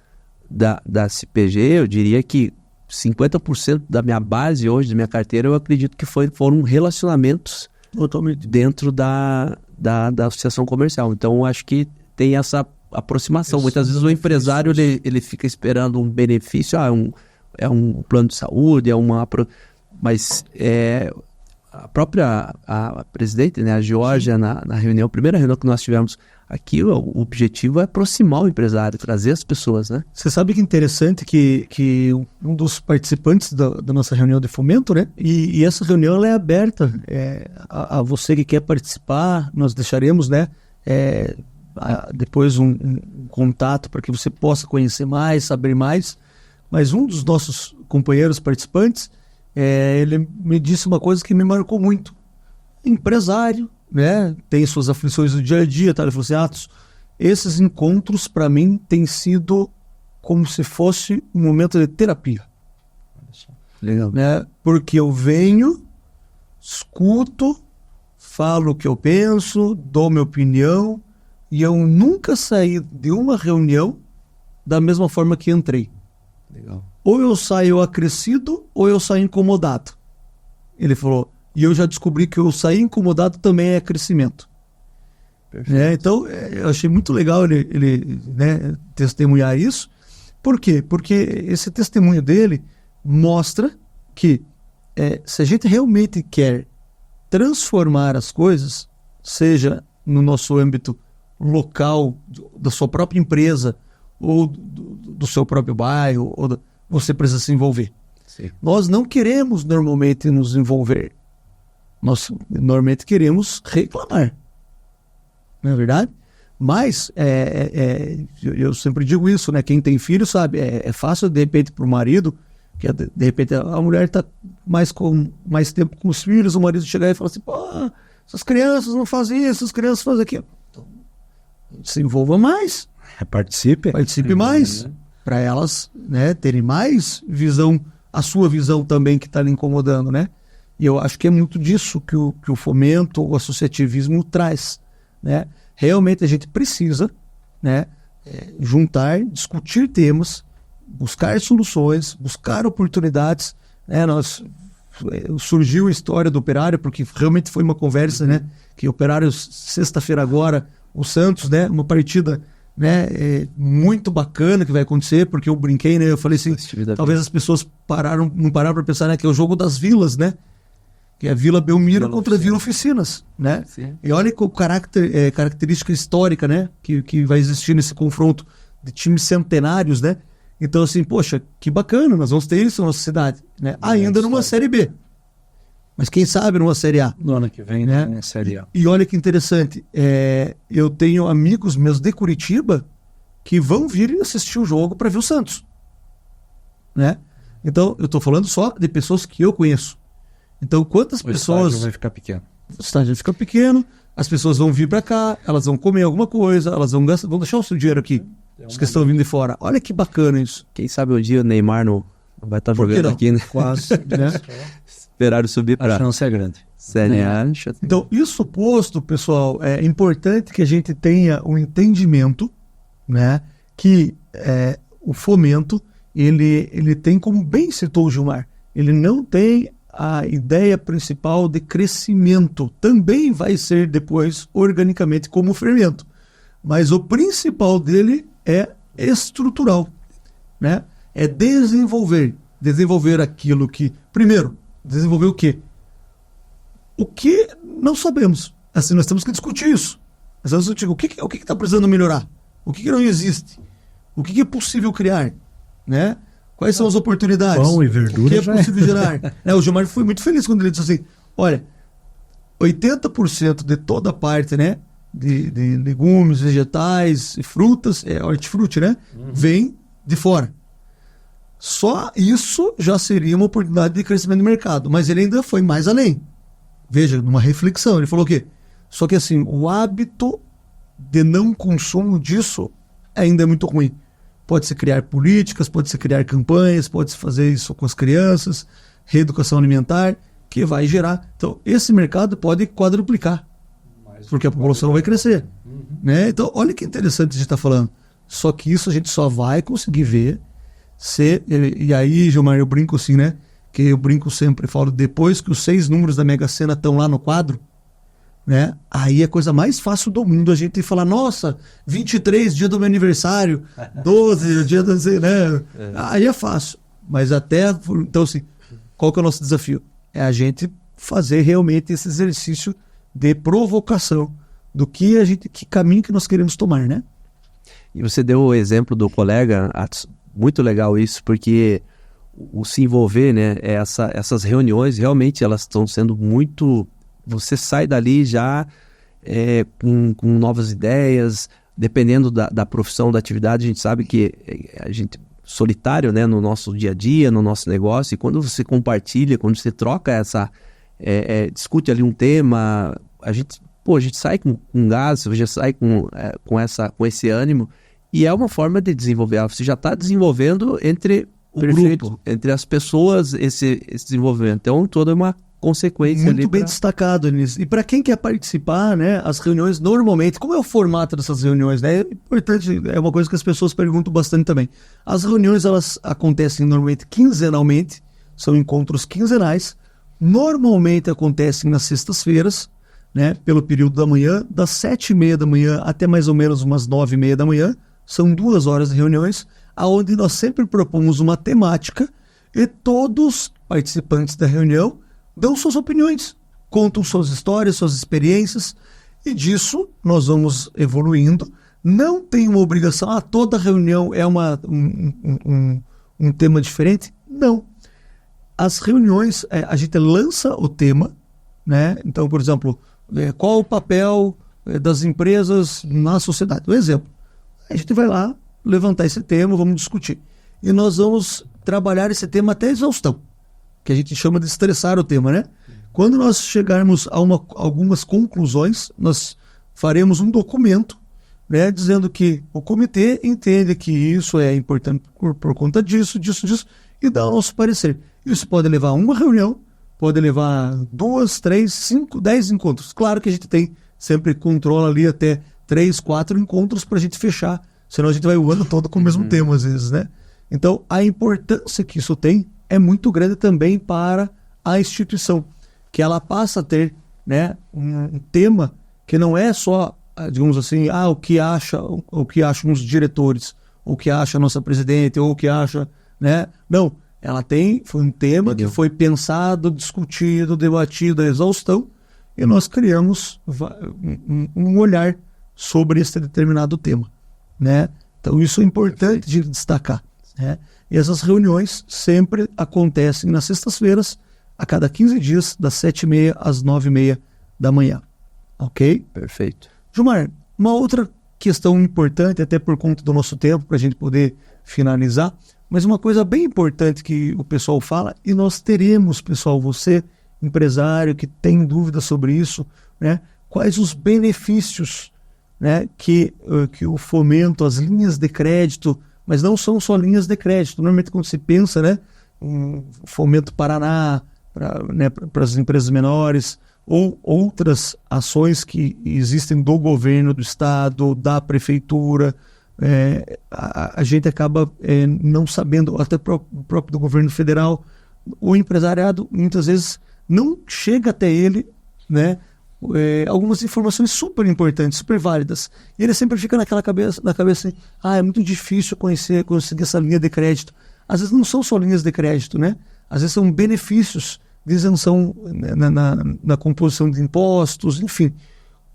da CPG, eu diria que 50% da minha base hoje, da minha carteira, eu acredito que foram relacionamentos totalmente dentro da associação comercial. Então, eu acho que tem essa aproximação. Muitas vezes o empresário ele fica esperando um benefício, é um plano de saúde, mas a própria presidente, né, a Georgia, na primeira reunião que nós tivemos aqui, o objetivo é aproximar o empresário, trazer as pessoas, né? Você sabe que interessante que um dos participantes da nossa reunião de fomento, né? E essa reunião ela é aberta a você que quer participar. Nós deixaremos, né? Depois um contato para que você possa conhecer mais, saber mais. Mas um dos nossos companheiros participantes, ele me disse uma coisa que me marcou muito. Empresário, né? Tem suas aflições do dia a dia, tá? Ele falou assim: Atos, esses encontros para mim têm sido como se fosse um momento de terapia. Legal. Né? Porque eu venho, escuto, falo o que eu penso, dou minha opinião, e eu nunca saí de uma reunião da mesma forma que entrei. Legal. Ou eu saio acrescido, ou eu saio incomodado. Ele falou, e eu já descobri que eu sair incomodado também é crescimento. Então, eu achei muito legal ele né, testemunhar isso. Por quê? Porque esse testemunho dele mostra que se a gente realmente quer transformar as coisas, seja no nosso âmbito local, da sua própria empresa, ou do seu próprio bairro, você precisa se envolver. Sim. Nós não queremos normalmente nos envolver. Nós normalmente queremos reclamar. Não é verdade? Mas eu sempre digo isso, né? Quem tem filho sabe, é fácil de repente para o marido, que de repente a mulher está com mais tempo com os filhos, o marido chegar e falar assim: pô, essas crianças não fazem isso, essas crianças fazem aquilo. Então, se envolva mais. Participe mais, para elas, né, terem mais visão, a sua visão também que está lhe incomodando, né? E eu acho que é muito disso que o fomento, o associativismo traz, né? Realmente a gente precisa, né, juntar, discutir temas, buscar soluções, buscar oportunidades, né? Surgiu a história do Operário, porque realmente foi uma conversa, né? Que o Operário, sexta-feira agora, o Santos, né? Uma partida, né, muito bacana que vai acontecer, porque eu brinquei, né? Eu falei assim, talvez as pessoas não pararam para pensar, né? Que é o jogo das vilas, né? Que é a Vila Belmiro contra a Vila Oficinas, né? Sim. E olha que característica histórica, né? Que vai existir nesse confronto de times centenários, né? Então, assim, poxa, que bacana, nós vamos ter isso na nossa cidade, né? Ainda numa Série B, Mas quem sabe numa Série A. No ano que vem, né? É Série A. E olha que interessante, eu tenho amigos meus de Curitiba que vão vir assistir o jogo para ver o Santos, né? Então, eu estou falando só de pessoas que eu conheço. Então, quantas pessoas... O estádio vai ficar pequeno. O estádio fica pequeno, as pessoas vão vir para cá, elas vão comer alguma coisa, elas vão gastar, vão deixar o seu dinheiro aqui. Os que estão vindo de fora. Olha que bacana isso. Quem sabe um dia o Neymar não vai estar jogando aqui, né? Quase, né? Esperaram subir para a chance é grande. Série A. Então, isso posto, pessoal, é importante que a gente tenha um entendimento, né, que o fomento, ele tem, como bem citou o Gilmar, ele não tem a ideia principal de crescimento. Também vai ser depois organicamente como fermento. Mas o principal dele é estrutural, né? É desenvolver aquilo que... Primeiro, desenvolver o quê? O que não sabemos. Assim, nós temos que discutir isso. Nós temos que discutir o que está precisando melhorar, o que não existe, o que é possível criar, né? Quais são as oportunidades? Pão e verdura. O que é possível gerar? O Gilmar foi muito feliz quando ele disse assim, olha, 80% de toda a parte, né, de legumes, vegetais e frutas, hortifruti, né, vem de fora. Só isso já seria uma oportunidade de crescimento do mercado, mas ele ainda foi mais além. Veja, numa reflexão, ele falou o quê? Só que assim, o hábito de não consumo disso ainda é muito ruim. Pode-se criar políticas, pode-se criar campanhas, pode-se fazer isso com as crianças, reeducação alimentar, que vai gerar. Então, esse mercado pode quadruplicar, porque a população vai crescer. Né? Então, olha que interessante a gente está falando. Só que isso a gente só vai conseguir ver e aí, Gilmar, eu brinco assim, né? Que eu brinco sempre, falo, depois que os 6 números da Mega Sena estão lá no quadro, né? Aí é a coisa mais fácil do mundo a gente falar, nossa, 23, dia do meu aniversário, 12, dia do... né? Aí é fácil. Mas então assim, qual que é o nosso desafio? É a gente fazer realmente esse exercício de provocação do que caminho que nós queremos tomar, né? E você deu o exemplo do colega, muito legal isso, porque o se envolver, né, essas reuniões, realmente elas estão sendo muito... Você sai dali já com novas ideias, dependendo da profissão, da atividade. A gente sabe que a gente solitário, né, no nosso dia a dia, no nosso negócio, e quando você compartilha, quando você troca discute ali um tema, a gente sai com gás, você já sai com esse ânimo, e é uma forma de desenvolver. Você já está desenvolvendo entre o grupo, entre as pessoas, esse desenvolvimento. Então, toda uma consequência. Muito bem destacado nisso. E para quem quer participar, né, as reuniões normalmente, como é o formato dessas reuniões, né? É importante, é uma coisa que as pessoas perguntam bastante também. As reuniões, elas acontecem normalmente quinzenalmente, são encontros quinzenais, normalmente acontecem nas sextas-feiras, né, pelo período da manhã, das 7h30 da manhã até mais ou menos umas 9h30 da manhã, são 2 horas de reuniões, onde nós sempre propomos uma temática e todos participantes da reunião dão suas opiniões, contam suas histórias, suas experiências, e disso nós vamos evoluindo. Não tem uma obrigação, toda reunião é um tema diferente. Não. As reuniões, a gente lança o tema, né? Então, por exemplo, qual o papel das empresas na sociedade? Um exemplo. A gente vai lá levantar esse tema, vamos discutir. E nós vamos trabalhar esse tema até a exaustão, que a gente chama de estressar o tema, né? Quando nós chegarmos a algumas conclusões, nós faremos um documento, né, dizendo que o comitê entende que isso é importante por conta disso, e dá o nosso parecer. Isso pode levar a uma reunião, pode levar 2, 3, 5, 10 encontros. Claro que a gente tem sempre controla ali até 3, 4 encontros para a gente fechar, senão a gente vai o ano todo com o mesmo tema às vezes, né? Então, a importância que isso tem é muito grande também para a instituição, que ela passa a ter, né, um tema que não é só, digamos assim, o que acham os diretores, o que acha a nossa presidente, ou o que acha, né? Não, foi um tema que foi pensado, discutido, debatido à exaustão, e nós criamos um olhar sobre esse determinado tema, né? Então isso é importante de destacar, né? E essas reuniões sempre acontecem nas sextas-feiras, a cada 15 dias, das 7h30 às 9h30 da manhã. Ok? Perfeito. Gilmar, uma outra questão importante, até por conta do nosso tempo, para a gente poder finalizar, mas uma coisa bem importante que o pessoal fala, e nós teremos, pessoal, você, empresário, que tem dúvidas sobre isso, né? Quais os benefícios, né, que o fomento, as linhas de crédito, mas não são só linhas de crédito. Normalmente quando se pensa, né, um Fomento Paraná, para as empresas menores, ou outras ações que existem do governo do estado, da prefeitura, a gente acaba não sabendo, até próprio do governo federal, o empresariado muitas vezes não chega até ele, né, algumas informações super importantes, super válidas, e ele sempre fica na cabeça assim, é muito difícil conseguir essa linha de crédito. Às vezes não são só linhas de crédito, né? Às vezes são benefícios de isenção na composição de impostos, enfim.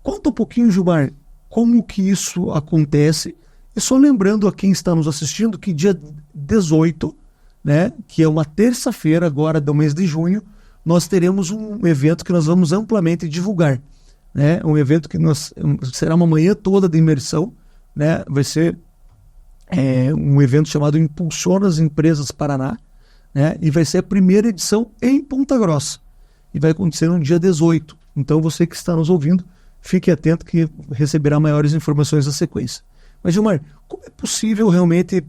Conta um pouquinho, Gilmar, como que isso acontece. E só lembrando a quem está nos assistindo que dia 18, né, que é uma terça-feira agora do mês de junho, nós teremos um evento que nós vamos amplamente divulgar, né? Um evento que será uma manhã toda de imersão, né? Vai ser um evento chamado Impulsiona as Empresas Paraná, né? E vai ser a primeira edição em Ponta Grossa. E vai acontecer no dia 18. Então você que está nos ouvindo, fique atento que receberá maiores informações na sequência. Mas, Gilmar, como é possível realmente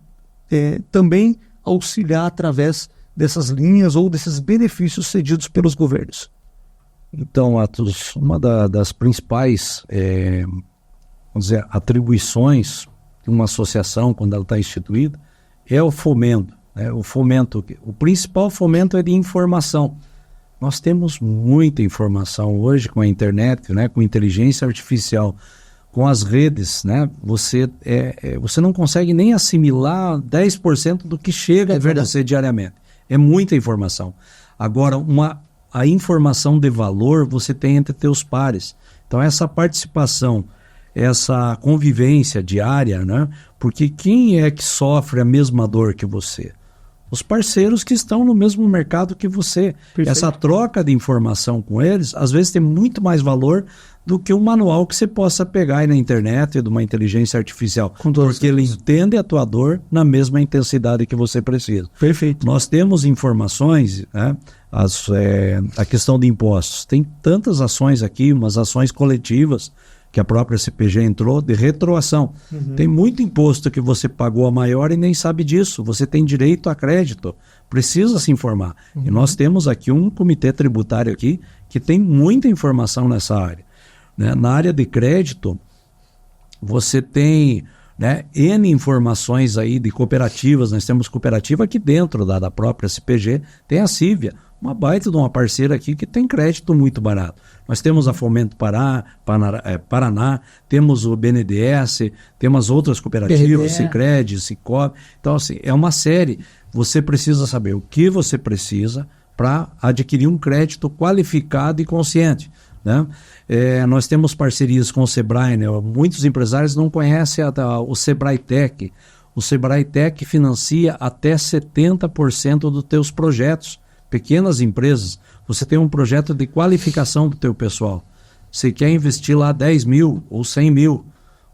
também auxiliar através dessas linhas ou desses benefícios cedidos pelos governos? Então, Atos, uma das principais vamos dizer, atribuições de uma associação, quando ela está instituída, é o fomento. O principal fomento é de informação. Nós temos muita informação hoje com a internet, né, com inteligência artificial, com as redes, né? Você não consegue nem assimilar 10% do que chega para você diariamente. É muita informação. Agora, a informação de valor você tem entre teus pares. Então, essa participação, essa convivência diária, né? Porque quem é que sofre a mesma dor que você? Os parceiros que estão no mesmo mercado que você. Perfeito. Essa troca de informação com eles, às vezes tem muito mais valor do que um manual que você possa pegar aí na internet de uma inteligência artificial. Porque ele entende a tua dor na mesma intensidade que você precisa. Perfeito. Nós temos informações, né? A questão de impostos. Tem tantas ações aqui, umas ações coletivas, que a própria CPG entrou, de retroação. Uhum. Tem muito imposto que você pagou a maior e nem sabe disso. Você tem direito a crédito. Precisa se informar. Uhum. E nós temos aqui um comitê tributário aqui que tem muita informação nessa área. Né? Na área de crédito, você tem, né, N informações aí de cooperativas. Nós temos cooperativa aqui dentro da própria CPG. Tem a Cívia, uma baita de uma parceira aqui que tem crédito muito barato. Nós temos a Fomento Paraná, temos o BNDES, temos outras cooperativas, Sicredi, Sicob. Então, assim, é uma série. Você precisa saber o que você precisa para adquirir um crédito qualificado e consciente, né? Nós temos parcerias com o Sebrae, né? Muitos empresários não conhecem o Sebrae Tech. O Sebrae Tech financia até 70% dos teus projetos. Pequenas empresas, você tem um projeto de qualificação para o teu pessoal. Você quer investir lá 10 mil ou 100 mil,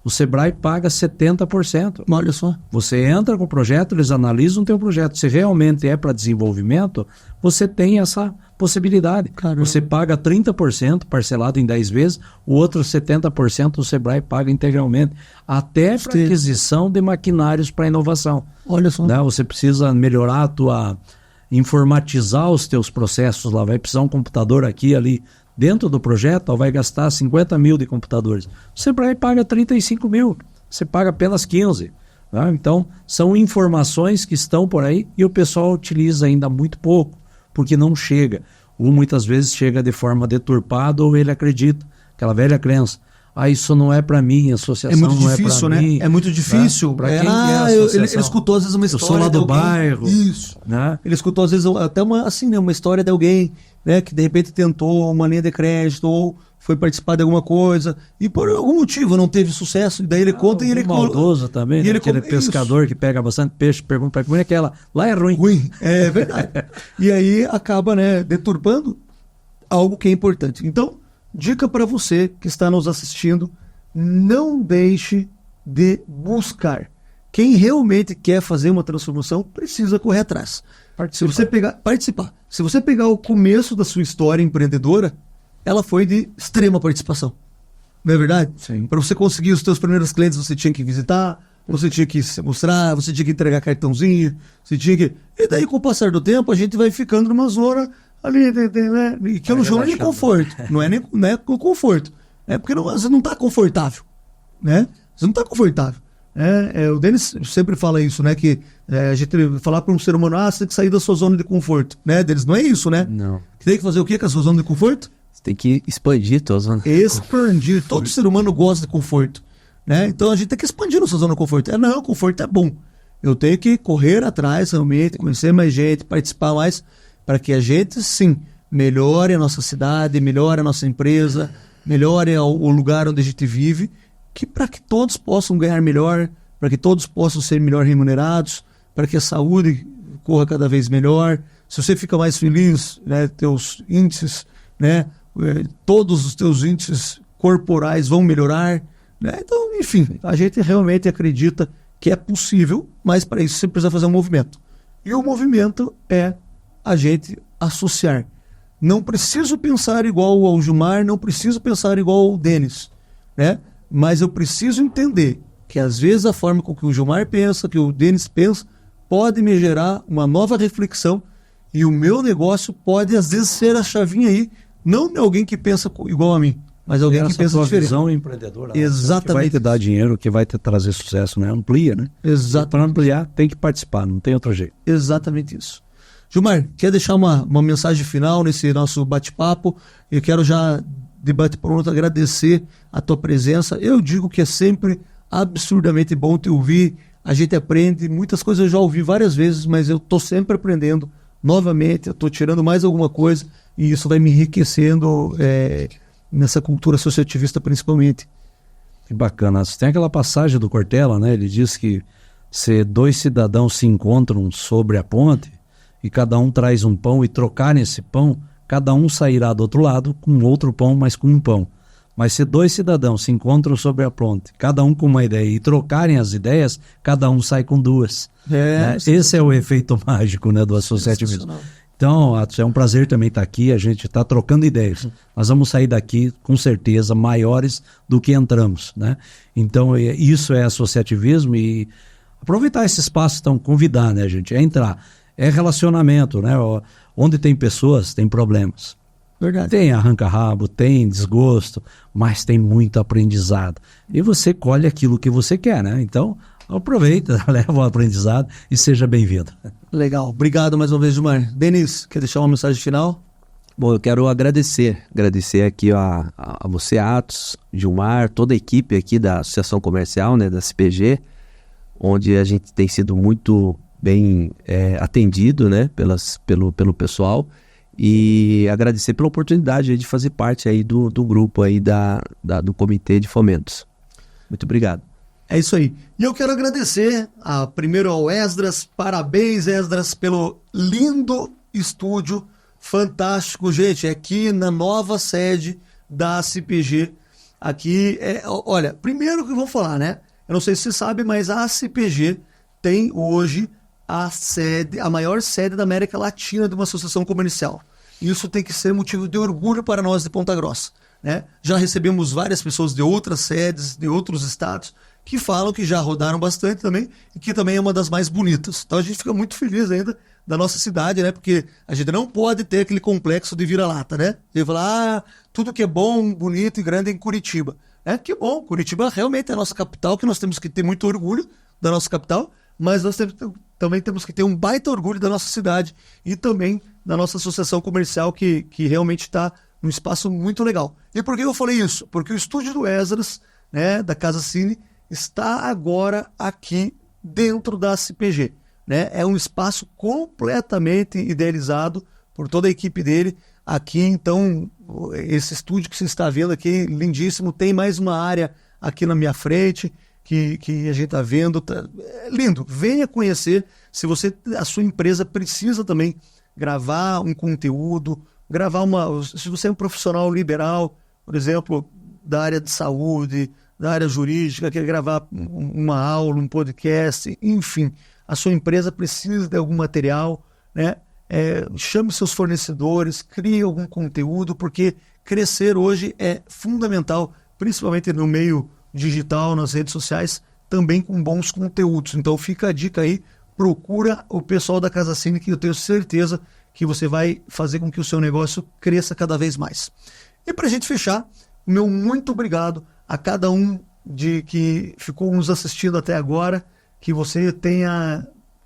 o Sebrae paga 70%. Olha só. Você entra com o projeto, eles analisam o teu projeto. Se realmente é para desenvolvimento, você tem essa possibilidade. Caramba. Você paga 30% parcelado em 10 vezes, o outro 70% o Sebrae paga integralmente. Até para aquisição de maquinários para inovação. Olha só. Né? Você precisa melhorar informatizar os teus processos lá, vai precisar um computador aqui ali dentro do projeto, vai gastar 50 mil de computadores. O Sebrae paga 35 mil, você paga apenas 15. Né? Então, são informações que estão por aí e o pessoal utiliza ainda muito pouco, porque não chega. Ou muitas vezes chega de forma deturpada ou ele acredita, aquela velha crença. isso não é para mim, a associação É muito não difícil, é para né? mim. É muito difícil. Para quem que é a Ele associação? escutou às vezes uma Eu história sou lá de do alguém. bairro. Isso. Né? Ele escutou às vezes até uma história de alguém, né, que de repente tentou uma linha de crédito ou foi participar de alguma coisa e por algum motivo não teve sucesso. E daí ele conta e ele maldoso também, né? Aquele pescador que pega bastante peixe, pergunta para como é que ela lá é ruim. É verdade. E aí acaba, né, deturpando algo que é importante. Então, dica para você que está nos assistindo, não deixe de buscar. Quem realmente quer fazer uma transformação precisa correr atrás. Participar. Se você pegar o começo da sua história empreendedora, ela foi de extrema participação. Não é verdade? Sim. Para você conseguir os seus primeiros clientes, você tinha que visitar, você tinha que se mostrar, você tinha que entregar cartãozinho, você tinha que... E daí, com o passar do tempo, a gente vai ficando numa zona ali, né? Que eu não chamo nem de conforto. Não é nem conforto. É porque você não está confortável. Né? Você não está confortável. O Denis sempre fala isso, né? Que a gente falar para um ser humano, você tem que sair da sua zona de conforto. Né, Denis? Não é isso, né? Não. Tem que fazer o quê com a sua zona de conforto? Você tem que expandir a tua zona. Expandir. Todo ser humano gosta de conforto. Né? Então a gente tem que expandir nossa zona de conforto. Não, conforto é bom. Eu tenho que correr atrás realmente, conhecer mais gente, participar mais, para que a gente, sim, melhore a nossa cidade, melhore a nossa empresa, melhore o lugar onde a gente vive, para que todos possam ganhar melhor, para que todos possam ser melhor remunerados, para que a saúde corra cada vez melhor. Se você fica mais feliz, né, teus índices, né, todos os teus índices corporais vão melhorar. Né? Então, enfim, a gente realmente acredita que é possível, mas para isso você precisa fazer um movimento. E o movimento é a gente associar. Não preciso pensar igual ao Gilmar, não preciso pensar igual ao Denis, né? Mas eu preciso entender que às vezes a forma com que o Gilmar pensa, que o Denis pensa, pode me gerar uma nova reflexão e o meu negócio pode às vezes ser a chavinha aí, não de alguém que pensa igual a mim, mas alguém que pensa diferente. Visão empreendedora. Exatamente. Que vai te dar dinheiro, que vai te trazer sucesso, né? Amplia, né? Exato. Para ampliar, tem que participar, não tem outro jeito. Exatamente isso. Gilmar, quer deixar uma mensagem final nesse nosso bate-papo? Eu quero já, de bate-pronto, agradecer a tua presença. Eu digo que é sempre absurdamente bom te ouvir. A gente aprende, muitas coisas eu já ouvi várias vezes, mas eu estou sempre aprendendo novamente, eu estou tirando mais alguma coisa e isso vai me enriquecendo nessa cultura associativista principalmente. Que bacana. Tem aquela passagem do Cortella, né? Ele diz que se dois cidadãos se encontram sobre a ponte e cada um traz um pão e trocarem esse pão, cada um sairá do outro lado com outro pão, mas com um pão. Mas se dois cidadãos se encontram sobre a ponte, cada um com uma ideia, e trocarem as ideias, cada um sai com duas. Né? Esse é o efeito mágico, né, do associativismo. Então, Atos, é um prazer também estar aqui, a gente está trocando ideias. Nós vamos sair daqui, com certeza, maiores do que entramos. Né? Então, isso é associativismo e aproveitar esse espaço, então, convidar, né, gente, a entrar. É relacionamento, né? Onde tem pessoas, tem problemas. Verdade. Tem arranca-rabo, tem desgosto, mas tem muito aprendizado. E você colhe aquilo que você quer, né? Então, aproveita, leva o aprendizado e seja bem-vindo. Legal. Obrigado mais uma vez, Gilmar. Denis, quer deixar uma mensagem final? Bom, eu quero agradecer aqui a você, Atos, Gilmar, toda a equipe aqui da Associação Comercial, né, da CPG, onde a gente tem sido muito bem atendido, né, pelo pessoal, e agradecer pela oportunidade aí de fazer parte aí do grupo aí do Comitê de Fomentos. Muito obrigado. É isso aí. E eu quero agradecer primeiro ao Esdras. Parabéns, Esdras, pelo lindo estúdio. Fantástico, gente. É aqui na nova sede da CPG. Aqui, olha, primeiro que eu vou falar, né? Eu não sei se você sabe, mas a CPG tem hoje a maior sede da América Latina de uma associação comercial. Isso tem que ser motivo de orgulho para nós de Ponta Grossa. Né? Já recebemos várias pessoas de outras sedes, de outros estados, que falam que já rodaram bastante também e que também é uma das mais bonitas. Então a gente fica muito feliz ainda da nossa cidade, né? Porque a gente não pode ter aquele complexo de vira-lata, né? De falar, tudo que é bom, bonito e grande é em Curitiba. Que bom, Curitiba realmente é a nossa capital, que nós temos que ter muito orgulho da nossa capital, mas nós também temos que ter um baita orgulho da nossa cidade e também da nossa associação comercial que realmente está num espaço muito legal. E por que eu falei isso? Porque o estúdio do Esdras, né, da Casa Cine, está agora aqui dentro da CPG. Né? É um espaço completamente idealizado por toda a equipe dele. Aqui, então, esse estúdio que você está vendo aqui, lindíssimo, tem mais uma área aqui na minha frente, que a gente está vendo. É lindo, venha conhecer. Se a sua empresa precisa também gravar um conteúdo, se você é um profissional liberal, por exemplo, da área de saúde, da área jurídica, quer gravar uma aula, um podcast, enfim, a sua empresa precisa de algum material, né? Chame seus fornecedores, crie algum conteúdo, porque crescer hoje é fundamental, principalmente no meio digital, nas redes sociais, também com bons conteúdos. Então fica a dica aí, procura o pessoal da Casa Cine, que eu tenho certeza que você vai fazer com que o seu negócio cresça cada vez mais. E para a gente fechar, meu muito obrigado a cada um que ficou nos assistindo até agora, que você tenha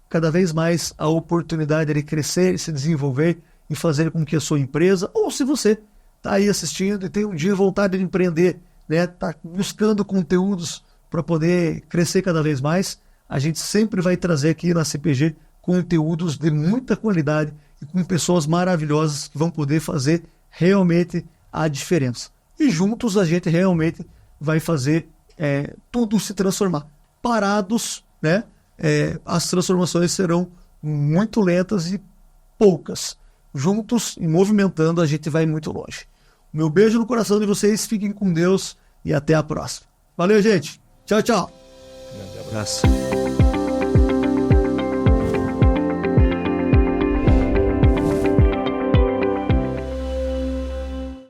cada vez mais a oportunidade de crescer, se desenvolver e fazer com que a sua empresa, ou se você está aí assistindo e tem um dia vontade de empreender, né, está buscando conteúdos para poder crescer cada vez mais, a gente sempre vai trazer aqui na CPG conteúdos de muita qualidade e com pessoas maravilhosas que vão poder fazer realmente a diferença. E juntos a gente realmente vai fazer tudo se transformar. Parados, né? As transformações serão muito lentas e poucas. Juntos e movimentando, a gente vai muito longe. Meu beijo no coração de vocês, fiquem com Deus e até a próxima. Valeu, gente. Tchau, tchau. Grande abraço.